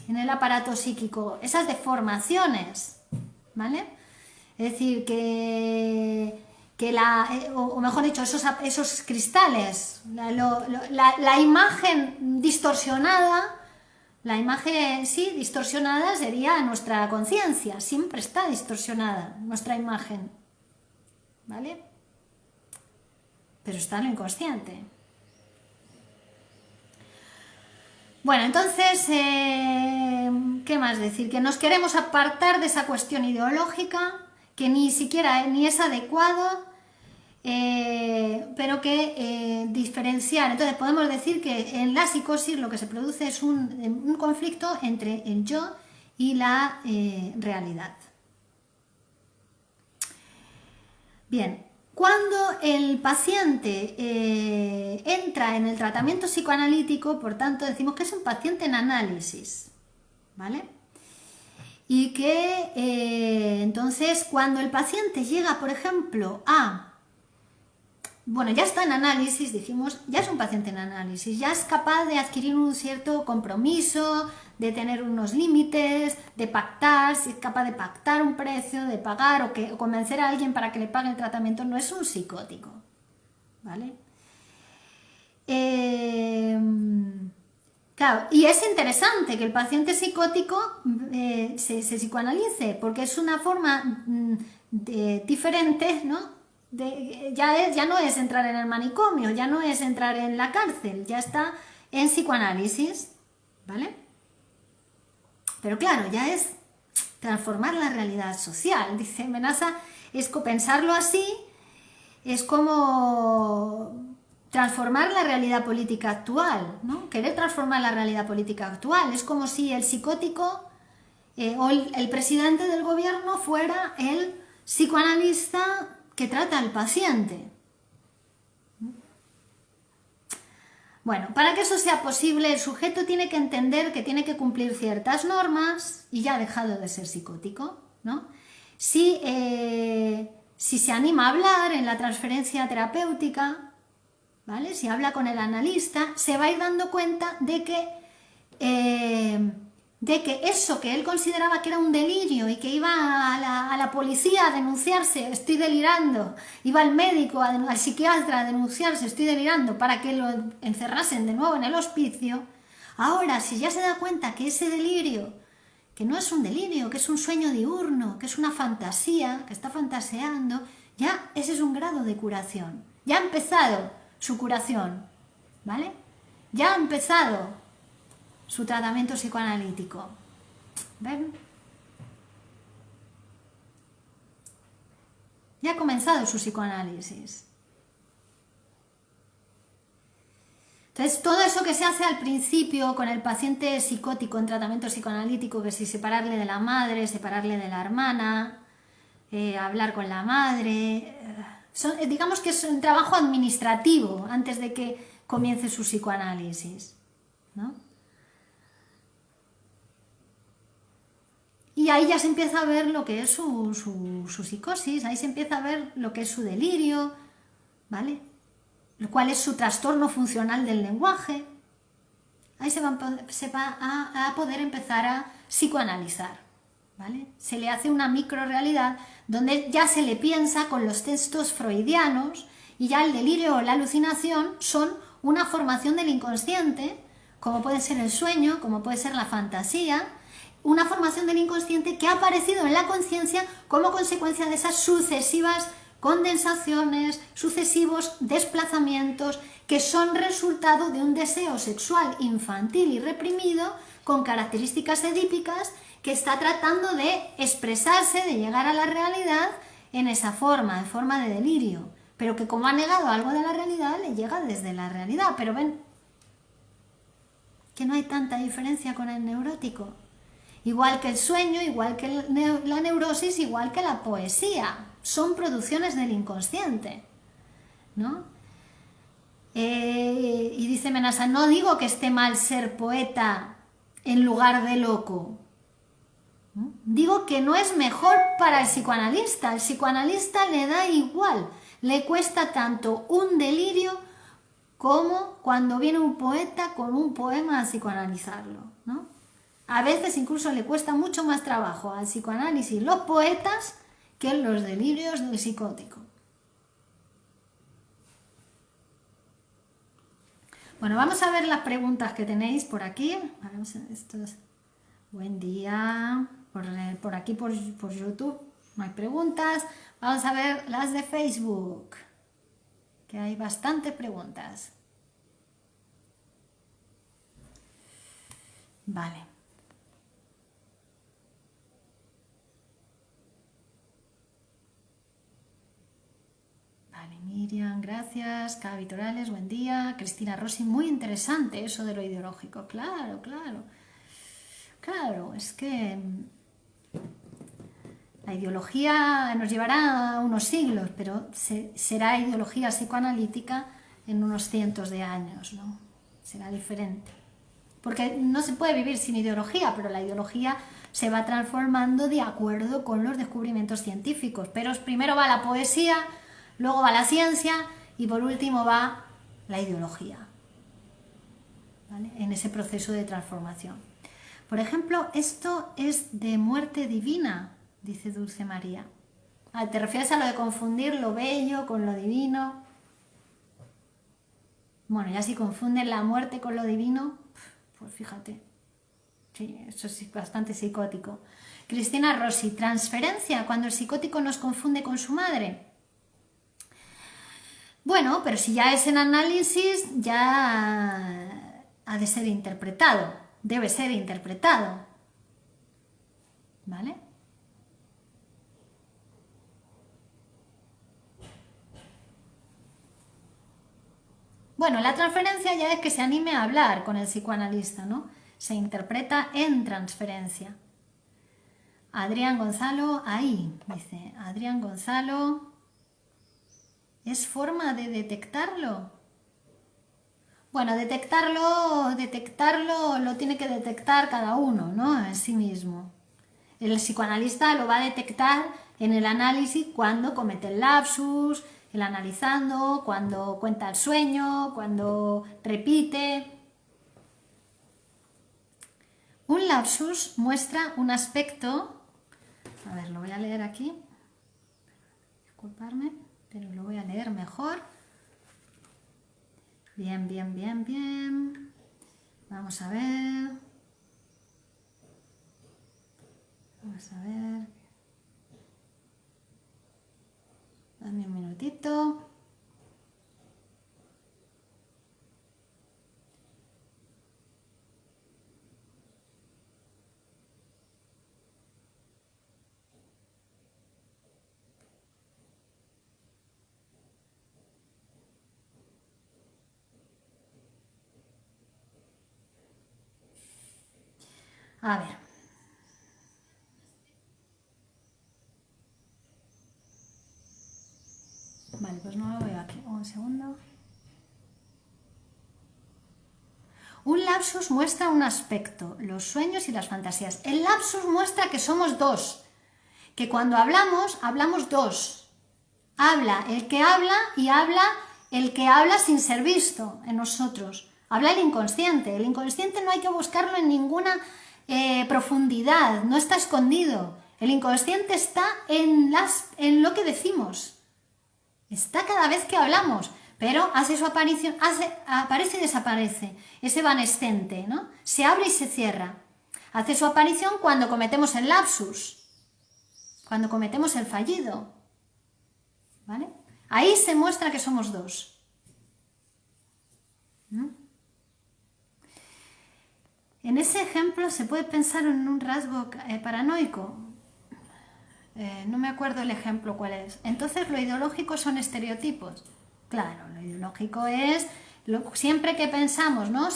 en el aparato psíquico, esas deformaciones, ¿vale? Es decir, o mejor dicho, esos cristales, la imagen distorsionada, distorsionada sería nuestra conciencia, siempre está distorsionada nuestra imagen, ¿vale? Pero está en lo inconsciente. Bueno, entonces, ¿qué más decir? Que nos queremos apartar de esa cuestión ideológica, que ni siquiera ni es adecuado, pero que diferenciar. Entonces podemos decir que en la psicosis lo que se produce es un conflicto entre el yo y la realidad. Bien. Cuando el paciente entra en el tratamiento psicoanalítico, por tanto, decimos que es un paciente en análisis, ¿vale? Y que entonces cuando el paciente llega, por ejemplo, ya está en análisis, dijimos, ya es un paciente en análisis, ya es capaz de adquirir un cierto compromiso, de tener unos límites, de pactar, si es capaz de pactar un precio, de pagar o convencer a alguien para que le pague el tratamiento, no es un psicótico, ¿vale? Claro, y es interesante que el paciente psicótico se psicoanalice, porque es una forma diferente, ¿no? Ya no es entrar en el manicomio, ya no es entrar en la cárcel, ya está en psicoanálisis, ¿vale? Pero claro, ya es transformar la realidad social. Dice Menaza, pensarlo así es como transformar la realidad política actual, ¿no? Querer transformar la realidad política actual. Es como si el psicótico o el presidente del gobierno fuera el psicoanalista que trata al paciente. Bueno, para que eso sea posible, el sujeto tiene que entender que tiene que cumplir ciertas normas y ya ha dejado de ser psicótico, ¿no? Si se anima a hablar en la transferencia terapéutica, ¿vale? Si habla con el analista, se va a ir dando cuenta de de que eso que él consideraba que era un delirio y que iba a la policía a denunciarse, estoy delirando, iba al médico, al psiquiatra a denunciarse, estoy delirando, para que lo encerrasen de nuevo en el hospicio, ahora si ya se da cuenta que ese delirio, que no es un delirio, que es un sueño diurno, que es una fantasía, que está fantaseando, ya ese es un grado de curación, ya ha empezado su curación, ¿vale? Ya ha empezado su tratamiento psicoanalítico. ¿Ven? Ya ha comenzado su psicoanálisis. Entonces, todo eso que se hace al principio con el paciente psicótico en tratamiento psicoanalítico, que si separarle de la madre, separarle de la hermana, hablar con la madre, digamos que es un trabajo administrativo antes de que comience su psicoanálisis, ¿no? Y ahí ya se empieza a ver lo que es su psicosis, ahí se empieza a ver lo que es su delirio, ¿vale? Cuál es su trastorno funcional del lenguaje. Ahí se va a poder empezar a psicoanalizar, ¿vale? Se le hace una microrealidad donde ya se le piensa con los textos freudianos y ya el delirio o la alucinación son una formación del inconsciente, como puede ser el sueño, como puede ser la fantasía, una formación del inconsciente que ha aparecido en la conciencia como consecuencia de esas sucesivas condensaciones, sucesivos desplazamientos que son resultado de un deseo sexual infantil y reprimido con características edípicas que está tratando de expresarse, de llegar a la realidad en esa forma, en forma de delirio, pero que como ha negado algo de la realidad, le llega desde la realidad. Pero ven que no hay tanta diferencia con el neurótico. Igual que el sueño, igual que la neurosis, igual que la poesía. Son producciones del inconsciente, ¿no? Y dice Menasa, no digo que esté mal ser poeta en lugar de loco. ¿No? Digo que no es mejor para el psicoanalista. El psicoanalista le da igual. Le cuesta tanto un delirio como cuando viene un poeta con un poema a psicoanalizarlo, ¿no? A veces incluso le cuesta mucho más trabajo al psicoanálisis los poetas que los delirios del psicótico. Bueno, vamos a ver las preguntas que tenéis por aquí. Buen día. Por aquí, por YouTube, no hay preguntas. Vamos a ver las de Facebook, que hay bastantes preguntas. Vale. Miriam, gracias. Cava Vitorales, buen día. Cristina Rossi, muy interesante eso de lo ideológico. Claro, claro. Claro, es que la ideología nos llevará unos siglos, pero será ideología psicoanalítica en unos cientos de años, ¿no? Será diferente. Porque no se puede vivir sin ideología, pero la ideología se va transformando de acuerdo con los descubrimientos científicos. Pero primero va la poesía, luego va la ciencia y por último va la ideología, ¿vale? En ese proceso de transformación. Por ejemplo, esto es de muerte divina, dice Dulce María. ¿Te refieres a lo de confundir lo bello con lo divino? Bueno, ya si confunden la muerte con lo divino, pues fíjate. Sí, eso es bastante psicótico. Cristina Rossi, transferencia, cuando el psicótico nos confunde con su madre. Bueno, pero si ya es en análisis, ya ha de ser interpretado, debe ser interpretado, ¿vale? Bueno, la transferencia ya es que se anime a hablar con el psicoanalista, ¿no? Se interpreta en transferencia. Adrián Gonzalo, ahí, dice, Adrián Gonzalo, ¿es forma de detectarlo? Bueno, detectarlo lo tiene que detectar cada uno, ¿no? En sí mismo. El psicoanalista lo va a detectar en el análisis cuando comete el lapsus, el analizando, cuando cuenta el sueño, cuando repite. Un lapsus muestra un aspecto, a ver, lo voy a leer aquí, disculparme, pero lo voy a leer mejor. Bien, bien, bien, bien. Vamos a ver. Vamos a ver. Dame un minutito. A ver. Vale, pues no lo veo aquí. Un segundo. Un lapsus muestra un aspecto, los sueños y las fantasías. El lapsus muestra que somos dos, que cuando hablamos, hablamos dos. Habla el que habla y habla el que habla sin ser visto en nosotros. Habla el inconsciente. El inconsciente no hay que buscarlo en ninguna profundidad, no está escondido. El inconsciente está en lo que decimos. Está cada vez que hablamos, pero hace su aparición, aparece y desaparece, es evanescente, ¿no? Se abre y se cierra. Hace su aparición cuando cometemos el lapsus, cuando cometemos el fallido, ¿vale? Ahí se muestra que somos dos. ¿Mm? En ese ejemplo se puede pensar en un rasgo paranoico. No me acuerdo el ejemplo cuál es. Entonces, lo ideológico son estereotipos. Claro, lo ideológico es siempre que pensamos, ¿no?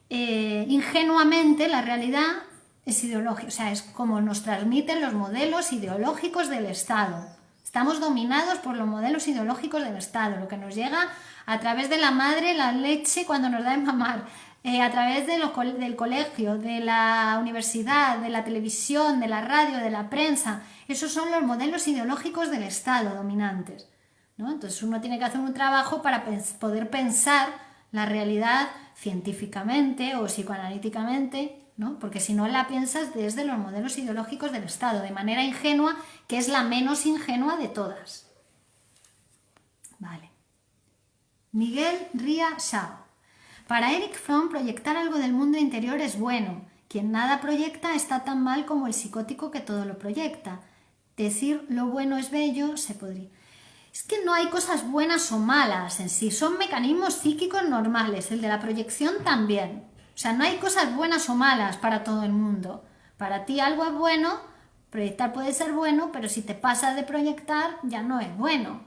Ingenuamente, la realidad es ideológica, o sea, es como nos transmiten los modelos ideológicos del Estado. Estamos dominados por los modelos ideológicos del Estado, lo que nos llega a través de la madre, la leche cuando nos da de mamar, a través del colegio, de la universidad, de la televisión, de la radio, de la prensa. Esos son los modelos ideológicos del Estado dominantes, ¿no? Entonces uno tiene que hacer un trabajo para poder pensar la realidad científicamente o psicoanalíticamente, ¿no? Porque si no la piensas desde los modelos ideológicos del Estado, de manera ingenua, que es la menos ingenua de todas. Vale. Miguel Ría Shao. Para Eric Fromm, proyectar algo del mundo interior es bueno. Quien nada proyecta está tan mal como el psicótico que todo lo proyecta. Decir lo bueno es bello se podría. Es que no hay cosas buenas o malas en sí, son mecanismos psíquicos normales, el de la proyección también. O sea, no hay cosas buenas o malas para todo el mundo. Para ti algo es bueno, proyectar puede ser bueno, pero si te pasas de proyectar ya no es bueno.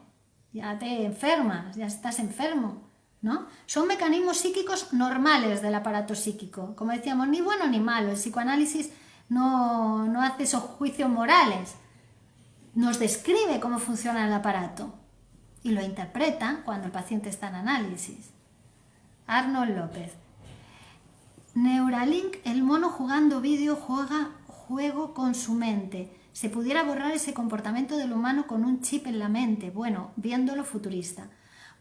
Ya te enfermas, ya estás enfermo, ¿no? Son mecanismos psíquicos normales del aparato psíquico. Como decíamos, ni bueno ni malo. El psicoanálisis no hace esos juicios morales. Nos describe cómo funciona el aparato y lo interpreta cuando el paciente está en análisis. Arnold López. Neuralink, el mono jugando vídeo juego con su mente. Se pudiera borrar ese comportamiento del humano con un chip en la mente. Bueno, viéndolo futurista.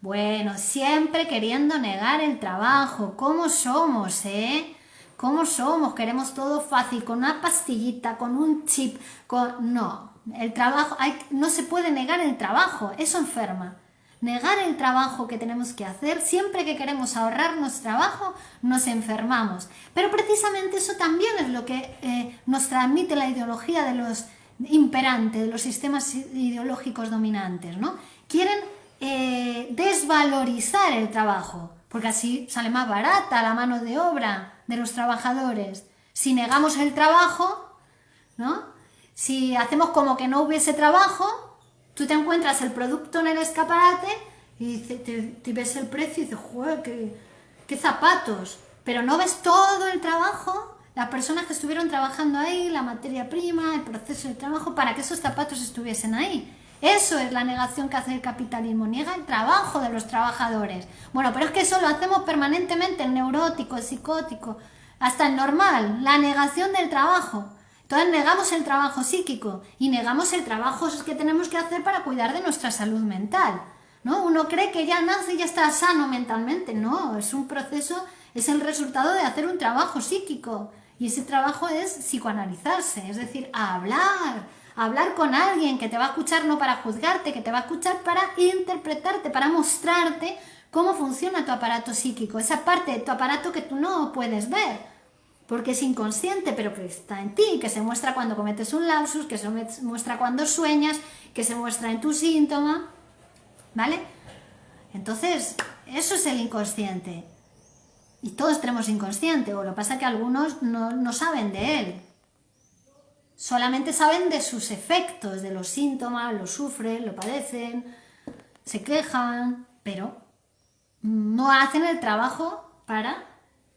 Bueno, siempre queriendo negar el trabajo. ¿Cómo somos, ¿Cómo somos? Queremos todo fácil, con una pastillita, con un chip, No, el trabajo, no se puede negar el trabajo, eso enferma. Negar el trabajo que tenemos que hacer, siempre que queremos ahorrarnos trabajo, nos enfermamos. Pero precisamente eso también es lo que nos transmite la ideología de los imperantes, de los sistemas ideológicos dominantes, ¿no? Quieren desvalorizar el trabajo, porque así sale más barata la mano de obra de los trabajadores. Si negamos el trabajo, ¿no? Si hacemos como que no hubiese trabajo, tú te encuentras el producto en el escaparate y te ves el precio y dices, ¡joder, qué zapatos! Pero no ves todo el trabajo, las personas que estuvieron trabajando ahí, la materia prima, el proceso de trabajo, para que esos zapatos estuviesen ahí. Eso es la negación que hace el capitalismo, niega el trabajo de los trabajadores. Bueno, pero es que eso lo hacemos permanentemente, el neurótico, el psicótico, hasta el normal, la negación del trabajo. Entonces negamos el trabajo psíquico y negamos el trabajo que tenemos que hacer para cuidar de nuestra salud mental, ¿no? Uno cree que ya nace y ya está sano mentalmente. No, es un proceso, es el resultado de hacer un trabajo psíquico Y ese trabajo es psicoanalizarse, es decir, hablar con alguien que te va a escuchar no para juzgarte, que te va a escuchar para interpretarte, para mostrarte cómo funciona tu aparato psíquico, esa parte de tu aparato que tú no puedes ver, porque es inconsciente, pero que está en ti, que se muestra cuando cometes un lapsus, que se muestra cuando sueñas, que se muestra en tu síntoma, ¿vale? Entonces, eso es el inconsciente. Y todos tenemos inconsciente, o lo que pasa es que algunos no saben de él. Solamente saben de sus efectos, de los síntomas, lo sufren, lo padecen, se quejan, pero no hacen el trabajo para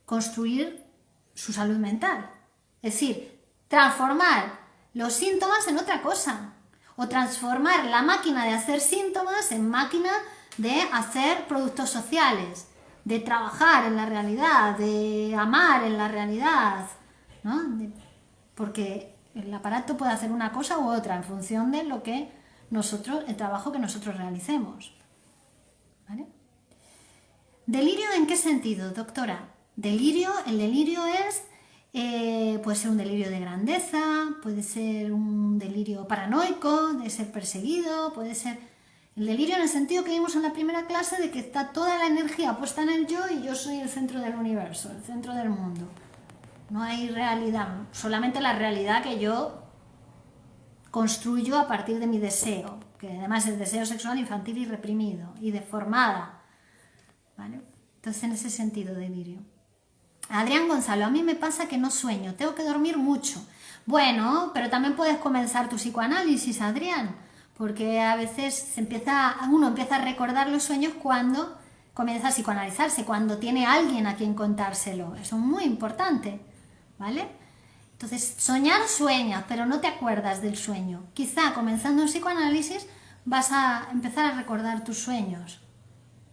construir su salud mental. Es decir, transformar los síntomas en otra cosa. O transformar la máquina de hacer síntomas en máquina de hacer productos sociales, de trabajar en la realidad, de amar en la realidad, ¿no? Porque el aparato puede hacer una cosa u otra en función de lo que el trabajo que nosotros realicemos. ¿Vale? ¿Delirio en qué sentido, doctora? El delirio puede ser un delirio de grandeza, puede ser un delirio paranoico, de ser perseguido, puede ser el delirio en el sentido que vimos en la primera clase de que está toda la energía puesta en el yo y yo soy el centro del universo, el centro del mundo. No hay realidad, solamente la realidad que yo construyo a partir de mi deseo, que además es deseo sexual infantil y reprimido y deformada. ¿Vale? Entonces en ese sentido delirio. Adrián Gonzalo, a mí me pasa que no sueño, tengo que dormir mucho. Bueno, pero también puedes comenzar tu psicoanálisis, Adrián, porque a veces uno empieza a recordar los sueños cuando comienza a psicoanalizarse, cuando tiene alguien a quien contárselo. Eso es muy importante, ¿vale? Entonces, soñar sueñas, pero no te acuerdas del sueño. Quizá comenzando un psicoanálisis vas a empezar a recordar tus sueños.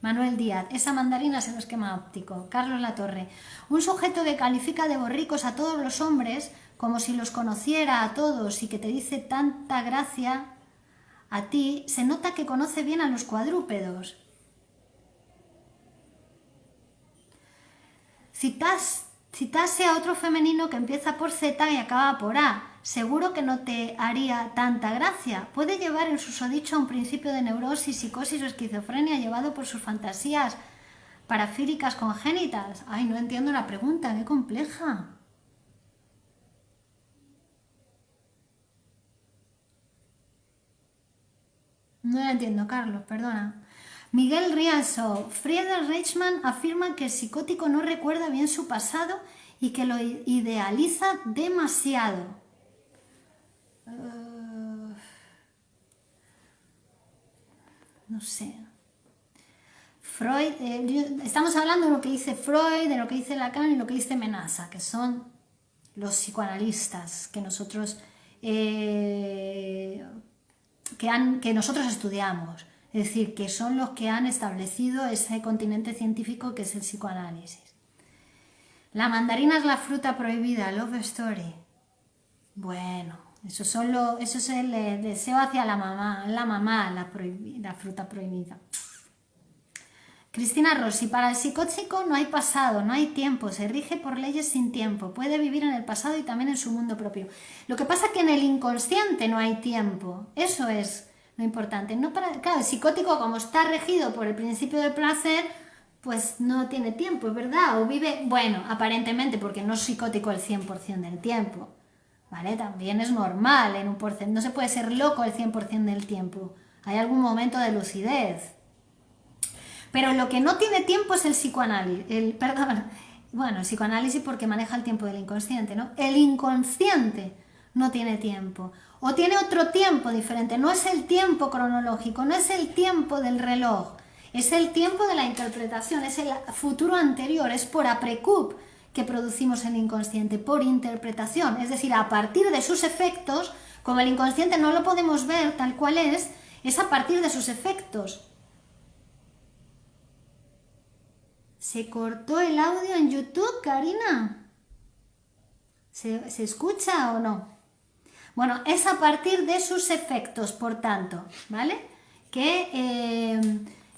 Manuel Díaz, esa mandarina es el esquema óptico. Carlos Latorre, un sujeto que califica de borricos a todos los hombres como si los conociera a todos y que te dice tanta gracia a ti, se nota que conoce bien a los cuadrúpedos. Citase a otro femenino que empieza por Z y acaba por A. Seguro que no te haría tanta gracia. Puede llevar en susodicho a un principio de neurosis, psicosis o esquizofrenia llevado por sus fantasías parafíricas congénitas. Ay, no entiendo la pregunta, qué compleja. No la entiendo, Carlos, perdona. Miguel Riaso, Friedrich Reichmann afirma que el psicótico no recuerda bien su pasado y que lo idealiza demasiado. No sé. Freud, estamos hablando de lo que dice Freud, de lo que dice Lacan y lo que dice Menaza, que son los psicoanalistas que nosotros que nosotros estudiamos, es decir, que son los que han establecido ese continente científico que es el psicoanálisis. La mandarina es la fruta prohibida, Love Story. Bueno, eso es el deseo hacia la mamá, la fruta prohibida. Cristina Rossi, para el psicótico no hay pasado, no hay tiempo, se rige por leyes sin tiempo, puede vivir en el pasado y también en su mundo propio. Lo que pasa es que en el inconsciente no hay tiempo, eso es lo importante. Claro, el psicótico, como está regido por el principio del placer, pues no tiene tiempo, es verdad, o vive, bueno, aparentemente, porque no es psicótico el 100% del tiempo, ¿vale? También es normal, no se puede ser loco el 100% del tiempo, hay algún momento de lucidez. Pero lo que no tiene tiempo es el psicoanálisis, el psicoanálisis porque maneja el tiempo del inconsciente, ¿no? El inconsciente no tiene tiempo, o tiene otro tiempo diferente, no es el tiempo cronológico, no es el tiempo del reloj, es el tiempo de la interpretación, es el futuro anterior, es por aprecup que producimos el inconsciente, por interpretación, es decir, a partir de sus efectos, como el inconsciente no lo podemos ver tal cual es a partir de sus efectos. ¿Se cortó el audio en YouTube, Karina? ¿Se escucha o no? Bueno, es a partir de sus efectos, por tanto, ¿vale? Que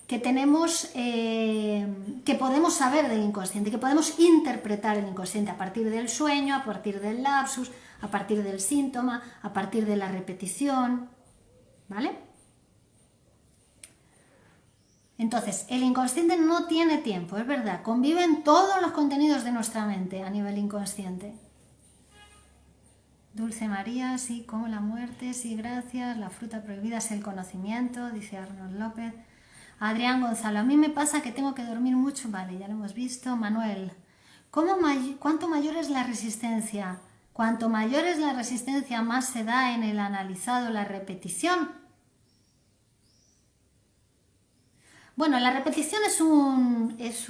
que tenemos, que podemos saber del inconsciente, que podemos interpretar el inconsciente a partir del sueño, a partir del lapsus, a partir del síntoma, a partir de la repetición, ¿vale? Entonces, el inconsciente no tiene tiempo, es verdad, conviven todos los contenidos de nuestra mente a nivel inconsciente. Dulce María, sí, como la muerte, sí, gracias, la fruta prohibida es el conocimiento, dice Arnold López. Adrián Gonzalo, a mí me pasa que tengo que dormir mucho, vale, ya lo hemos visto. Manuel, ¿cuánto mayor es la resistencia? Cuanto mayor es la resistencia, más se da en el analizado la repetición. Bueno, la repetición es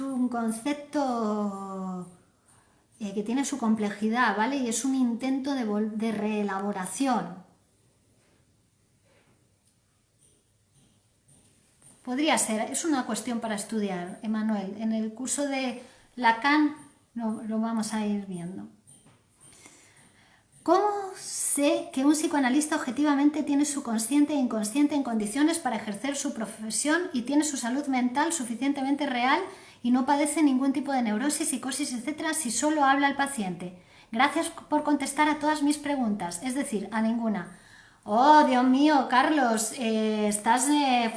un concepto que tiene su complejidad, ¿vale? Y es un intento de reelaboración. Podría ser, es una cuestión para estudiar, Emanuel. En el curso de Lacan lo vamos a ir viendo. ¿Cómo sé que un psicoanalista objetivamente tiene su consciente e inconsciente en condiciones para ejercer su profesión y tiene su salud mental suficientemente real y no padece ningún tipo de neurosis, psicosis, etcétera, si solo habla el paciente? Gracias por contestar a todas mis preguntas, es decir, a ninguna. Oh, Dios mío, Carlos, estás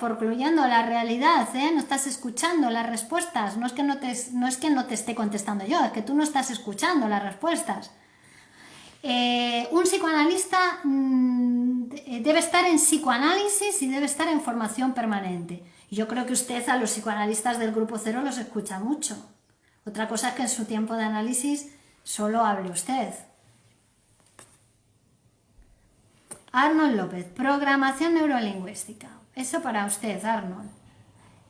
forcluyendo la realidad, no estás escuchando las respuestas. No es que no te esté contestando yo, es que tú no estás escuchando las respuestas. Un psicoanalista debe estar en psicoanálisis y debe estar en formación permanente. Y yo creo que usted a los psicoanalistas del Grupo Cero los escucha mucho. Otra cosa es que en su tiempo de análisis solo hable usted. Arnold López, programación neurolingüística. Eso para usted, Arnold.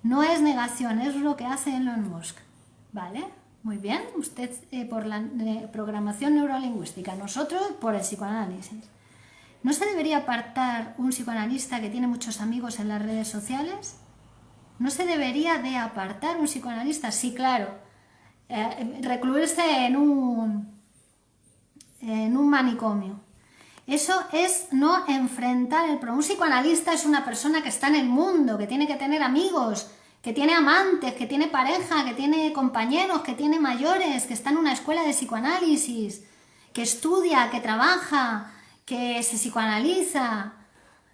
No es negación, es lo que hace Elon Musk. ¿Vale? Muy bien, usted por la programación neurolingüística, nosotros por el psicoanálisis. ¿No se debería apartar un psicoanalista que tiene muchos amigos en las redes sociales? ¿No se debería de apartar un psicoanalista? Sí, claro. Recluirse en un manicomio. Eso es no enfrentar el problema. Un psicoanalista es una persona que está en el mundo, que tiene que tener amigos, que tiene amantes, que tiene pareja, que tiene compañeros, que tiene mayores, que está en una escuela de psicoanálisis, que estudia, que trabaja, que se psicoanaliza,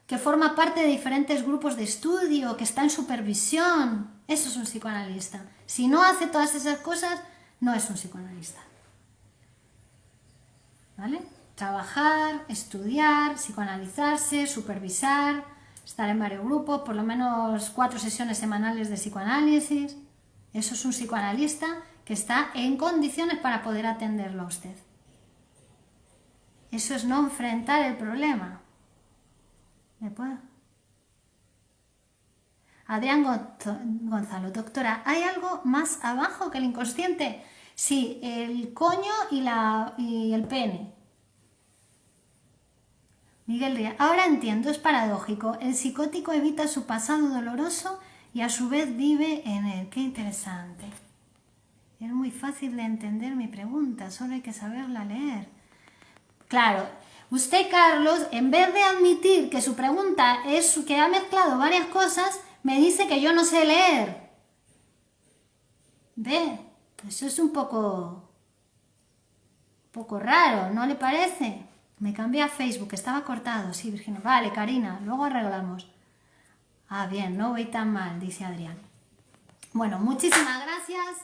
que forma parte de diferentes grupos de estudio, que está en supervisión. Eso es un psicoanalista. Si no hace todas esas cosas, no es un psicoanalista. ¿Vale? Trabajar, estudiar, psicoanalizarse, supervisar, estar en varios grupos, por lo menos 4 sesiones semanales de psicoanálisis. Eso es un psicoanalista que está en condiciones para poder atenderlo a usted. Eso es no enfrentar el problema. ¿Me puedo? Adrián Gonzalo, doctora, ¿hay algo más abajo que el inconsciente? Sí, el coño y el pene. Miguel Ríos, ahora entiendo, es paradójico. El psicótico evita su pasado doloroso y a su vez vive en él. Qué interesante. Es muy fácil de entender mi pregunta, solo hay que saberla leer. Claro, usted, Carlos, en vez de admitir que su pregunta es que ha mezclado varias cosas, me dice que yo no sé leer. ¿Ve? Eso es un poco raro, ¿no le parece? Me cambié a Facebook, estaba cortado. Sí, Virginia. Vale, Karina, luego arreglamos. Ah, bien, no voy tan mal, dice Adrián. Bueno, muchísimas gracias.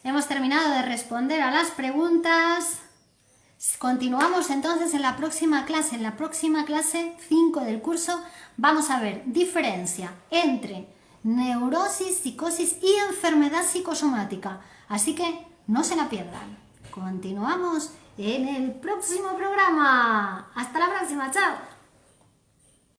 Hemos terminado de responder a las preguntas. Continuamos entonces en la próxima clase. En la próxima clase 5 del curso vamos a ver diferencia entre neurosis, psicosis y enfermedad psicosomática. Así que no se la pierdan. Continuamos en el próximo programa. Hasta la próxima, chao.